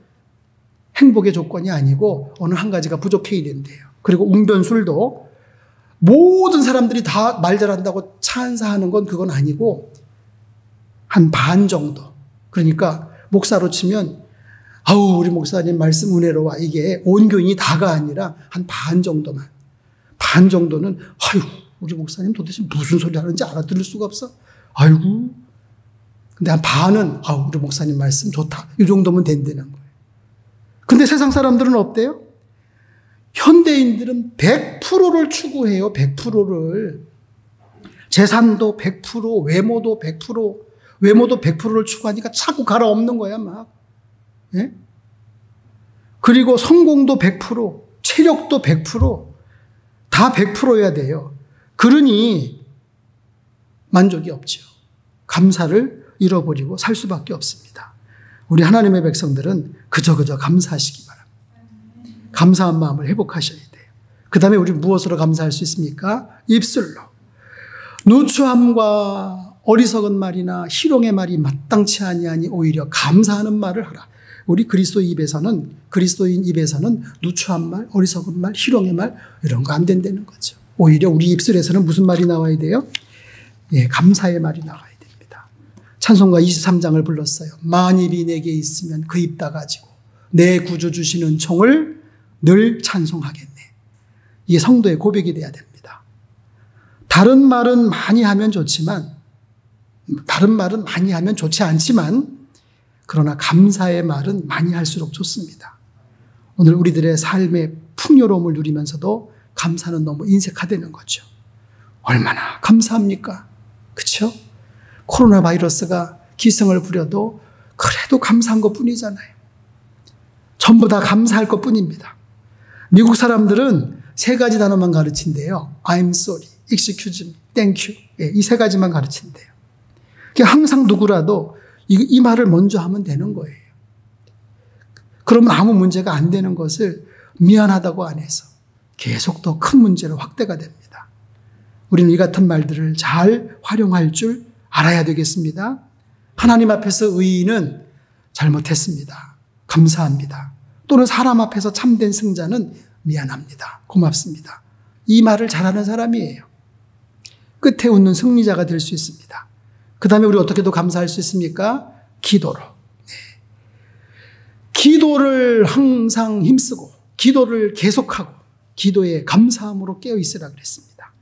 S1: 행복의 조건이 아니고 어느 한 가지가 부족해야 된대요. 그리고 웅변술도 모든 사람들이 다 말 잘한다고 찬사하는 건 그건 아니고 한 반 정도. 그러니까 목사로 치면 아우 우리 목사님 말씀 은혜로워, 이게 온 교인이 다가 아니라 한 반 정도만. 반 정도는 아유 우리 목사님 도대체 무슨 소리 하는지 알아들을 수가 없어. 아이고. 근데 한 반은 아우 우리 목사님 말씀 좋다. 이 정도면 된다는 거예요. 근데 세상 사람들은 어때요? 현대인들은 100%를 추구해요. 100%를. 재산도 100%, 외모도 100%, 외모도 100%를 추구하니까 자꾸 갈아엎는 거야 막. 예? 그리고 성공도 100%, 체력도 100%, 다 100%여야 돼요. 그러니 만족이 없죠. 감사를 잃어버리고 살 수밖에 없습니다. 우리 하나님의 백성들은 그저 감사하시기 바랍니다. 감사한 마음을 회복하셔야 돼요. 그 다음에 우리 무엇으로 감사할 수 있습니까? 입술로. 누추함과 어리석은 말이나 희롱의 말이 마땅치 아니하니 오히려 감사하는 말을 하라. 우리 그리스도인 입에서는 누추한 말, 어리석은 말, 희롱의 말 이런 거 안 된다는 거죠. 오히려 우리 입술에서는 무슨 말이 나와야 돼요? 예, 감사의 말이 나와야 됩니다. 찬송가 23장을 불렀어요. 만일이 내게 있으면 그 입 다 가지고 내 구주 주시는 총을 늘 찬송하겠네. 이게 성도의 고백이 돼야 됩니다. 다른 말은 많이 하면 좋지만, 다른 말은 많이 하면 좋지 않지만, 그러나 감사의 말은 많이 할수록 좋습니다. 오늘 우리들의 삶의 풍요로움을 누리면서도 감사는 너무 인색화되는 거죠. 얼마나 감사합니까? 그렇죠? 코로나 바이러스가 기승을 부려도 그래도 감사한 것뿐이잖아요. 전부 다 감사할 것뿐입니다. 미국 사람들은 세 가지 단어만 가르친대요. I'm sorry, excuse me, thank you. 이 세 가지만 가르친대요. 항상 누구라도 이 말을 먼저 하면 되는 거예요. 그러면 아무 문제가 안 되는 것을 미안하다고 안 해서 계속 더 큰 문제로 확대가 됩니다. 우리는 이 같은 말들을 잘 활용할 줄 알아야 되겠습니다. 하나님 앞에서 의인은 잘못했습니다. 감사합니다. 또는 사람 앞에서 참된 승자는 미안합니다. 고맙습니다. 이 말을 잘하는 사람이에요. 끝에 웃는 승리자가 될 수 있습니다. 그 다음에 우리 어떻게 더 감사할 수 있습니까? 기도로. 기도를 항상 힘쓰고 기도를 계속하고 기도에 감사함으로 깨어있으라 그랬습니다.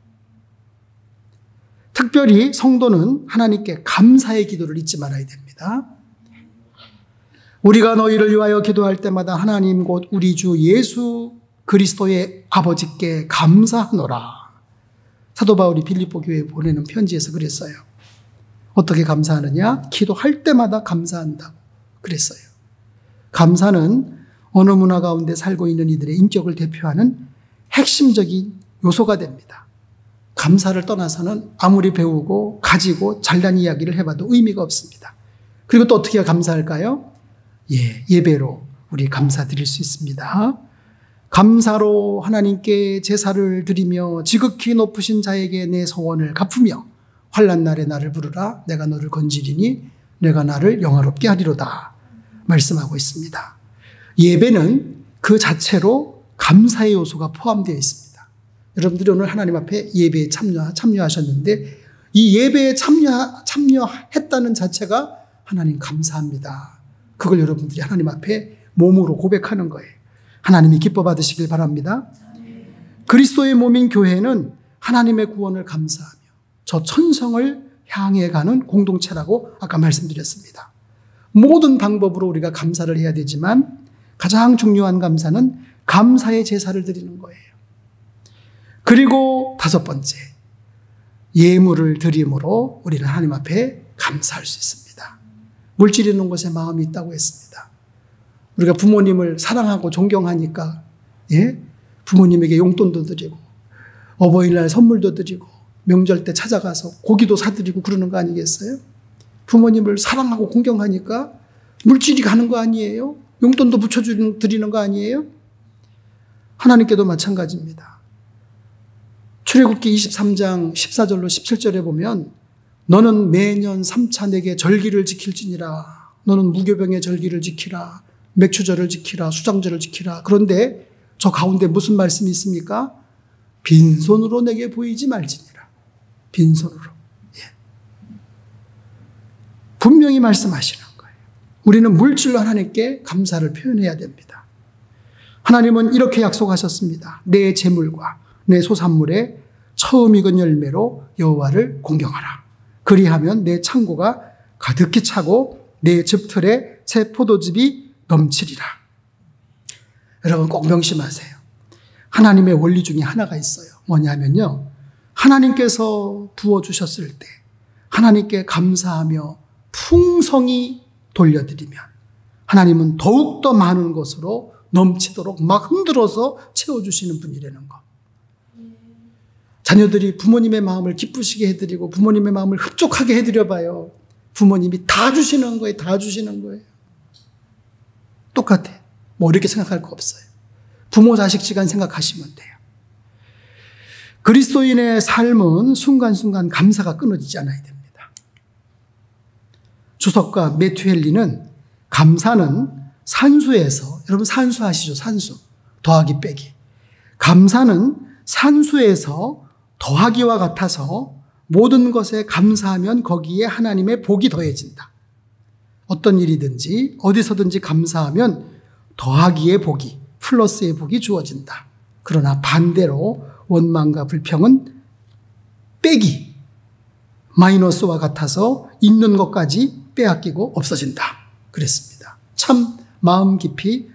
S1: 특별히 성도는 하나님께 감사의 기도를 잊지 말아야 됩니다. 우리가 너희를 위하여 기도할 때마다 하나님 곧 우리 주 예수 그리스도의 아버지께 감사하노라. 사도 바울이 빌립보 교회에 보내는 편지에서 그랬어요. 어떻게 감사하느냐? 기도할 때마다 감사한다고 그랬어요. 감사는 어느 문화 가운데 살고 있는 이들의 인격을 대표하는 핵심적인 요소가 됩니다. 감사를 떠나서는 아무리 배우고 가지고 잘난 이야기를 해봐도 의미가 없습니다. 그리고 또 어떻게 감사할까요? 예배로 우리 감사드릴 수 있습니다. 감사로 하나님께 제사를 드리며 지극히 높으신 자에게 내 소원을 갚으며 환난 날에 나를 부르라. 내가 너를 건지리니 내가 나를 영화롭게 하리로다. 말씀하고 있습니다. 예배는 그 자체로 감사의 요소가 포함되어 있습니다. 여러분들이 오늘 하나님 앞에 예배에 참여하셨는데 이 예배에 참여했다는 자체가 하나님 감사합니다. 그걸 여러분들이 하나님 앞에 몸으로 고백하는 거예요. 하나님이 기뻐 받으시길 바랍니다. 그리스도의 몸인 교회는 하나님의 구원을 감사하며 저 천성을 향해 가는 공동체라고 아까 말씀드렸습니다. 모든 방법으로 우리가 감사를 해야 되지만 가장 중요한 감사는 감사의 제사를 드리는 거예요. 그리고 다섯 번째, 예물을 드림으로 우리는 하나님 앞에 감사할 수 있습니다. 물질 있는 곳에 마음이 있다고 했습니다. 우리가 부모님을 사랑하고 존경하니까 부모님에게 용돈도 드리고 어버이날 선물도 드리고 명절 때 찾아가서 고기도 사드리고 그러는 거 아니겠어요? 부모님을 사랑하고 공경하니까 물질이 가는 거 아니에요? 용돈도 붙여드리는 거 아니에요? 하나님께도 마찬가지입니다. 출애굽기 23장 14절로 17절에 보면 너는 매년 3차 내게 절기를 지킬지니라. 너는 무교병의 절기를 지키라. 맥추절을 지키라. 수장절을 지키라. 그런데 저 가운데 무슨 말씀이 있습니까? 빈손으로 내게 보이지 말지니라. 빈손으로. 분명히 말씀하시는 거예요. 우리는 물질로 하나님께 감사를 표현해야 됩니다. 하나님은 이렇게 약속하셨습니다. 내 재물과 내 소산물에 처음 익은 열매로 여호와를 공경하라. 그리하면 내 창고가 가득히 차고 내 즙틀에 새 포도즙이 넘치리라. 여러분 꼭 명심하세요. 하나님의 원리 중에 하나가 있어요. 뭐냐면요. 하나님께서 부어주셨을 때 하나님께 감사하며 풍성히 돌려드리면 하나님은 더욱더 많은 것으로 넘치도록 막 흔들어서 채워주시는 분이라는 것. 자녀들이 부모님의 마음을 기쁘시게 해드리고 부모님의 마음을 흡족하게 해드려봐요. 부모님이 다 주시는 거예요. 다 주시는 거예요. 똑같아. 뭐 이렇게 생각할 거 없어요. 부모 자식 시간 생각하시면 돼요. 그리스도인의 삶은 순간순간 감사가 끊어지지 않아야 됩니다. 주석가 매튜 헨리는 감사는 산수에서, 여러분 산수 아시죠? 산수. 더하기 빼기. 감사는 산수에서 더하기와 같아서 모든 것에 감사하면 거기에 하나님의 복이 더해진다. 어떤 일이든지 어디서든지 감사하면 더하기의 복이, 플러스의 복이 주어진다. 그러나 반대로 원망과 불평은 빼기, 마이너스와 같아서 있는 것까지 빼앗기고 없어진다. 그랬습니다. 참 마음 깊이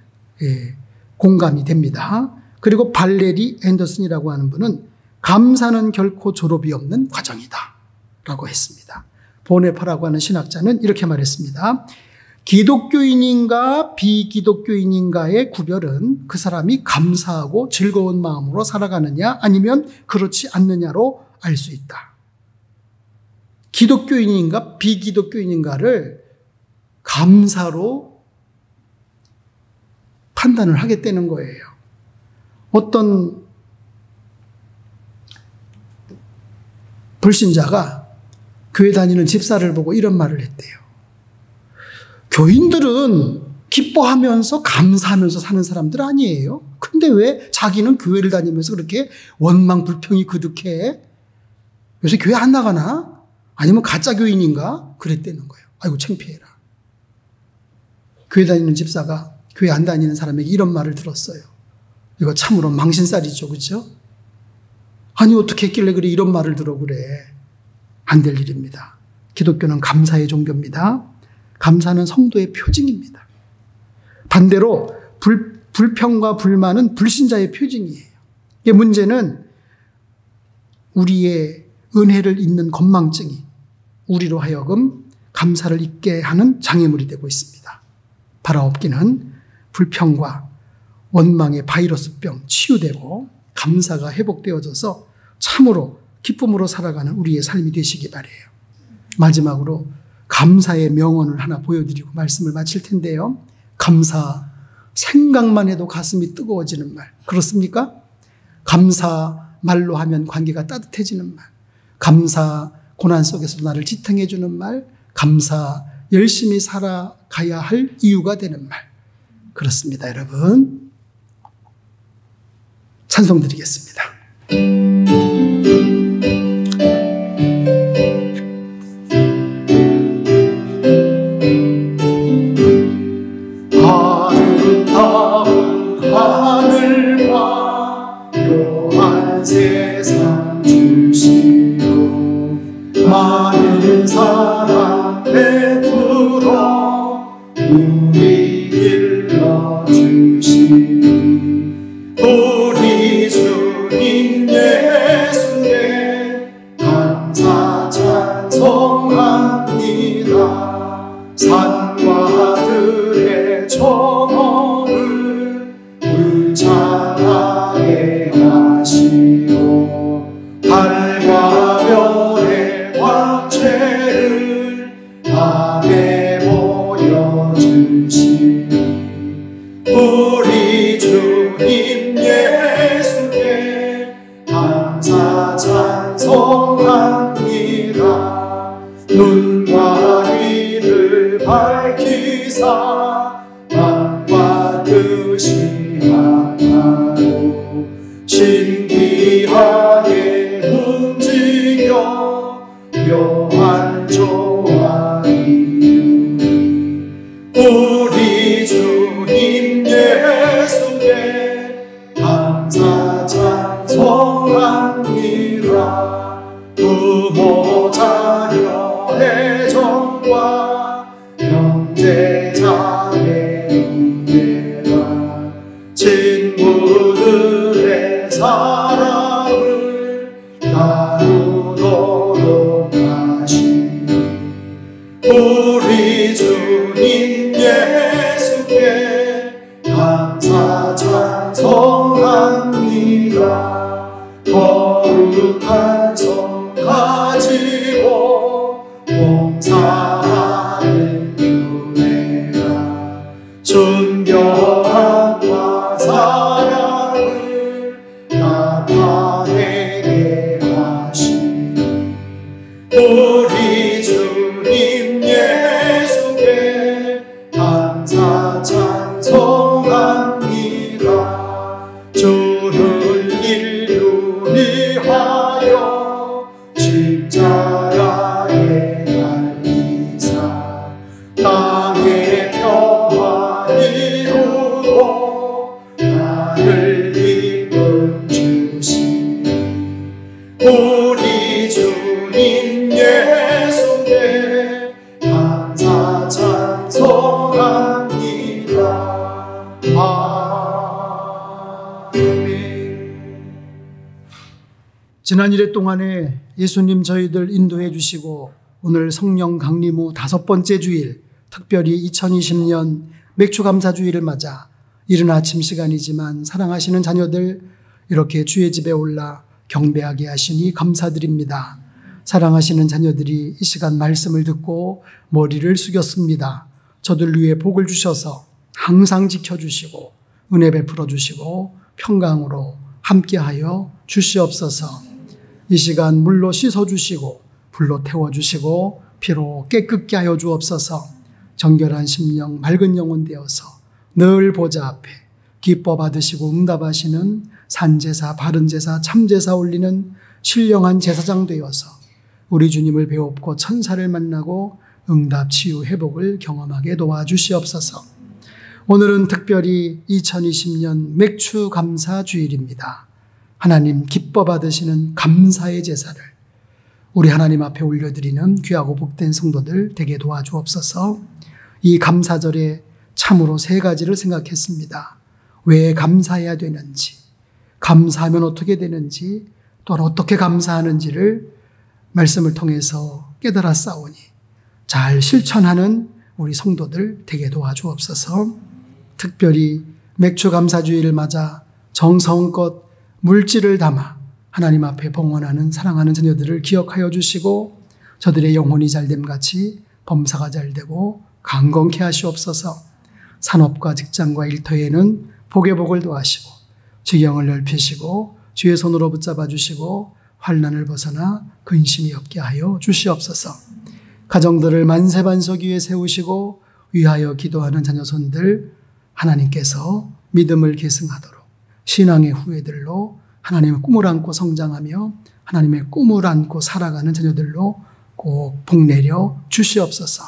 S1: 공감이 됩니다. 그리고 발레리 앤더슨이라고 하는 분은 감사는 결코 졸업이 없는 과정이다 라고 했습니다. 보네파라고 하는 신학자는 이렇게 말했습니다. 기독교인인가 비기독교인인가의 구별은 그 사람이 감사하고 즐거운 마음으로 살아가느냐 아니면 그렇지 않느냐로 알 수 있다. 기독교인인가 비기독교인인가를 감사로 판단을 하겠다는 거예요. 어떤 불신자가 교회 다니는 집사를 보고 이런 말을 했대요. 교인들은 기뻐하면서 감사하면서 사는 사람들 아니에요? 근데 왜 자기는 교회를 다니면서 그렇게 원망 불평이 그득해? 요새 교회 안 나가나? 아니면 가짜 교인인가? 그랬다는 거예요. 아이고 창피해라. 교회 다니는 집사가 교회 안 다니는 사람에게 이런 말을 들었어요. 이거 참으로 망신살이죠. 그렇죠? 아니 어떻게 했길래 그래 이런 말을 들어 그래. 안 될 일입니다. 기독교는 감사의 종교입니다. 감사는 성도의 표징입니다. 반대로 불평과 불만은 불신자의 표징이에요. 이게 문제는 우리의 은혜를 잊는 건망증이 우리로 하여금 감사를 잊게 하는 장애물이 되고 있습니다. 바라옵기는 불평과 원망의 바이러스병 치유되고 감사가 회복되어져서 참으로 기쁨으로 살아가는 우리의 삶이 되시기 바라요. 마지막으로 감사의 명언을 하나 보여드리고 말씀을 마칠 텐데요. 감사, 생각만 해도 가슴이 뜨거워지는 말. 그렇습니까? 감사, 말로 하면 관계가 따뜻해지는 말. 감사, 고난 속에서 나를 지탱해 주는 말. 감사, 열심히 살아가야 할 이유가 되는 말. 그렇습니다, 여러분. 찬송 드리겠습니다. 아름다운 하늘과 묘한 세상 주시고 많은 사랑 베풀어 우리 길러주시니 우리 주님 예수께 감사 찬송합니다. 산과 들의 초목을 울창하게 하시고 달과 별의 광채를 밤에 보여주시니 우리 주님 예수께 감사 찬송합니다. 눈과 귀를 밝히사 마음과 뜻이 합하고 신기하게 움직여 묘한 조화 이루니 우리 주님 예수께 감사 찬송합니다. 부모 자녀 애정과 형제 자매 우애와 친구들의 사랑을 나누도록 하시니 우리 주님 예수께 감사 찬송합니다. 거룩한 손 가지고 봉사하는 교회가 순교함과 사랑을 나타내게 하시니 우리 주님 예수께 감사 찬송합니다. 주를 인류 위하여 우리 주님 예수께 감사 찬송합니다. 아멘. 지난 1회 동안에 예수님 저희들 인도해 주시고 오늘 성령 강림 후 5번째 주일, 특별히 2020년 맥주감사주일을 맞아 이른 아침 시간이지만 사랑하시는 자녀들 이렇게 주의 집에 올라 경배하게 하시니 감사드립니다. 사랑하시는 자녀들이 이 시간 말씀을 듣고 머리를 숙였습니다. 저들 위해 복을 주셔서 항상 지켜주시고 은혜 베풀어 주시고 평강으로 함께하여 주시옵소서. 이 시간 물로 씻어주시고 불로 태워주시고 피로 깨끗게 하여 주옵소서. 정결한 심령 맑은 영혼 되어서 늘 보좌 앞에 기뻐 받으시고 응답하시는 산제사, 바른제사, 참제사 올리는 신령한 제사장 되어서 우리 주님을 배웁고 천사를 만나고 응답, 치유, 회복을 경험하게 도와주시옵소서. 오늘은 특별히 2020년 맥주 감사 주일입니다. 하나님 기뻐 받으시는 감사의 제사를 우리 하나님 앞에 올려드리는 귀하고 복된 성도들 되게 도와주옵소서. 이 감사절에 참으로 3가지를 생각했습니다. 왜 감사해야 되는지, 감사하면 어떻게 되는지, 또한 어떻게 감사하는지를 말씀을 통해서 깨달아 싸우니 잘 실천하는 우리 성도들 되게 도와주옵소서. 특별히 맥주 감사주의를 맞아 정성껏 물질을 담아 하나님 앞에 봉헌하는 사랑하는 자녀들을 기억하여 주시고 저들의 영혼이 잘됨같이 범사가 잘되고 강건케 하시옵소서. 산업과 직장과 일터에는 복의 복을 더하시고 지경을 넓히시고 주의 손으로 붙잡아 주시고 환난을 벗어나 근심이 없게 하여 주시옵소서. 가정들을 만세반석 위에 세우시고 위하여 기도하는 자녀손들 하나님께서 믿음을 계승하도록 신앙의 후예들로 하나님의 꿈을 안고 성장하며 하나님의 꿈을 안고 살아가는 자녀들로 꼭 복내려 주시옵소서.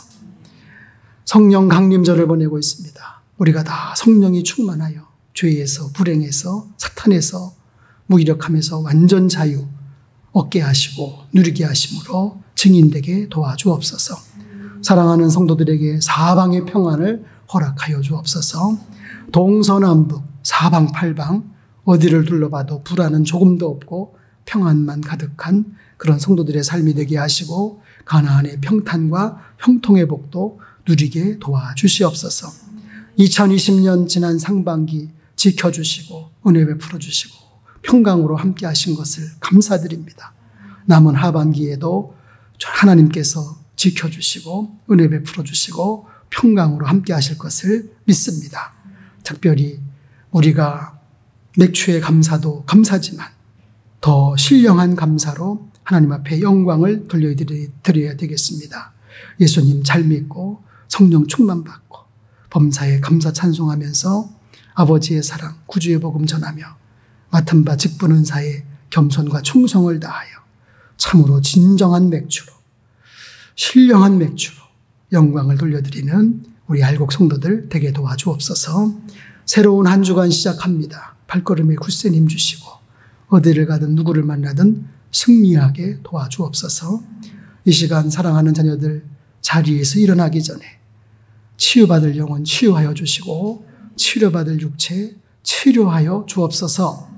S1: 성령 강림절을 보내고 있습니다. 우리가 다 성령이 충만하여 죄에서, 불행에서, 사탄에서, 무기력함에서 완전 자유 얻게 하시고 누리게 하심으로 증인되게 도와주옵소서. 사랑하는 성도들에게 사방의 평안을 허락하여 주옵소서. 동서남북 사방팔방 어디를 둘러봐도 불안은 조금도 없고 평안만 가득한 그런 성도들의 삶이 되게 하시고 가나안의 평탄과 형통의 복도 누리게 도와주시옵소서. 2020년 지난 상반기 지켜주시고 은혜 베풀어 주시고 평강으로 함께 하신 것을 감사드립니다. 남은 하반기에도 하나님께서 지켜주시고 은혜 베풀어 주시고 평강으로 함께 하실 것을 믿습니다. 특별히 우리가 맥주의 감사도 감사지만 더 신령한 감사로 하나님 앞에 영광을 돌려드려야 되겠습니다. 예수님 잘 믿고 성령 충만 받고 범사에 감사 찬송하면서 아버지의 사랑, 구주의 복음 전하며 맡은 바 직분 은사에 겸손과 충성을 다하여 참으로 진정한 맥주로 신령한 맥주로 영광을 돌려드리는 우리 알곡 성도들 되게 도와주옵소서. 새로운 한 주간 시작합니다. 발걸음에 굳센 힘 주시고 어디를 가든 누구를 만나든 승리하게 도와주옵소서. 이 시간 사랑하는 자녀들 자리에서 일어나기 전에 치유받을 영혼 치유하여 주시고 치료받을 육체 치료하여 주옵소서.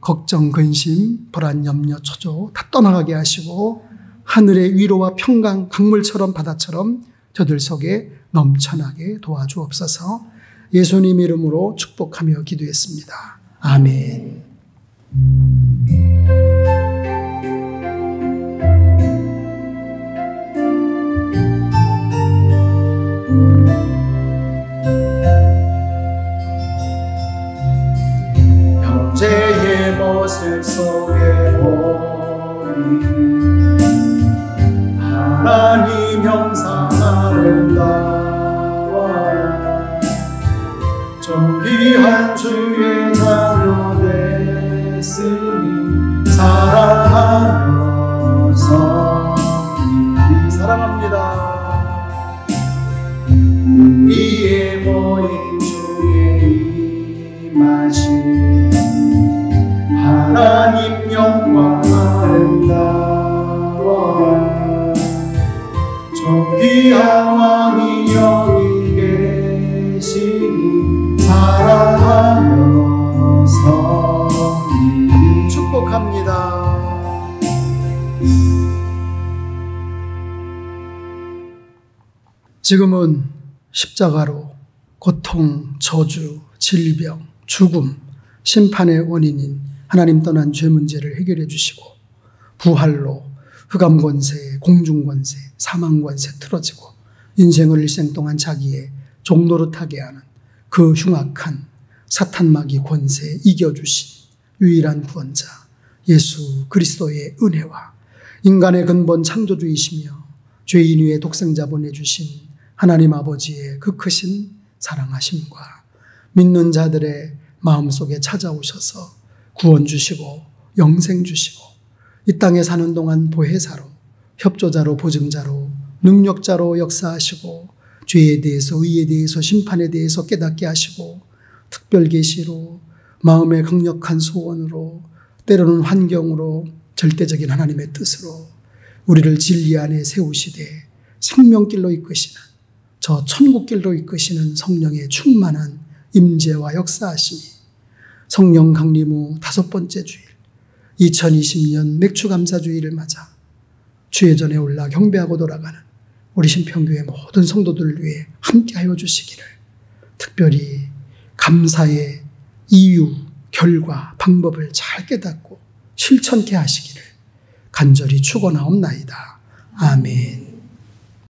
S1: 걱정, 근심, 불안, 염려, 초조 다 떠나가게 하시고 하늘의 위로와 평강 강물처럼 바다처럼 저들 속에 넘쳐나게 도와주옵소서. 예수님 이름으로 축복하며 기도했습니다. 아멘. 형제의 모습 속에 보이는 하나님 형상 아름다워라. 존귀한 주의 자녀 됐으니 사랑하며 섬기리. 사랑합니다. 우리의 모인 주의 임하신 하나님 영광 아름다워 지금은 십자가로 고통, 저주, 질병, 죽음, 심판의 원인인 하나님 떠난 죄 문제를 해결해 주시고 부활로 흑암 권세, 공중 권세, 사망 권세 틀어지고 인생을 일생 동안 자기의 종노릇하게 하는 그 흉악한 사탄 마귀 권세에 이겨주신 유일한 구원자 예수 그리스도의 은혜와 인간의 근본 창조주이시며 죄인 위에 독생자 보내주신 하나님 아버지의 그 크신 사랑하심과 믿는 자들의 마음속에 찾아오셔서 구원 주시고 영생 주시고 이 땅에 사는 동안 보혜사로 협조자로 보증자로 능력자로 역사하시고 죄에 대해서 의에 대해서 심판에 대해서 깨닫게 하시고 특별 계시로 마음의 강력한 소원으로 때로는 환경으로 절대적인 하나님의 뜻으로 우리를 진리 안에 세우시되 생명길로 이끄시는 저 천국길로 이끄시는 성령의 충만한 임재와 역사하심이 성령 강림 후 5번째 주일 2020년 맥주감사주일을 맞아 주회전에 올라 경배하고 돌아가는 우리 신평교회 모든 성도들을 위해 함께하여 주시기를 특별히 감사의 이유, 결과, 방법을 잘 깨닫고 실천케 하시기를 간절히 축원하옵나이다. 아멘.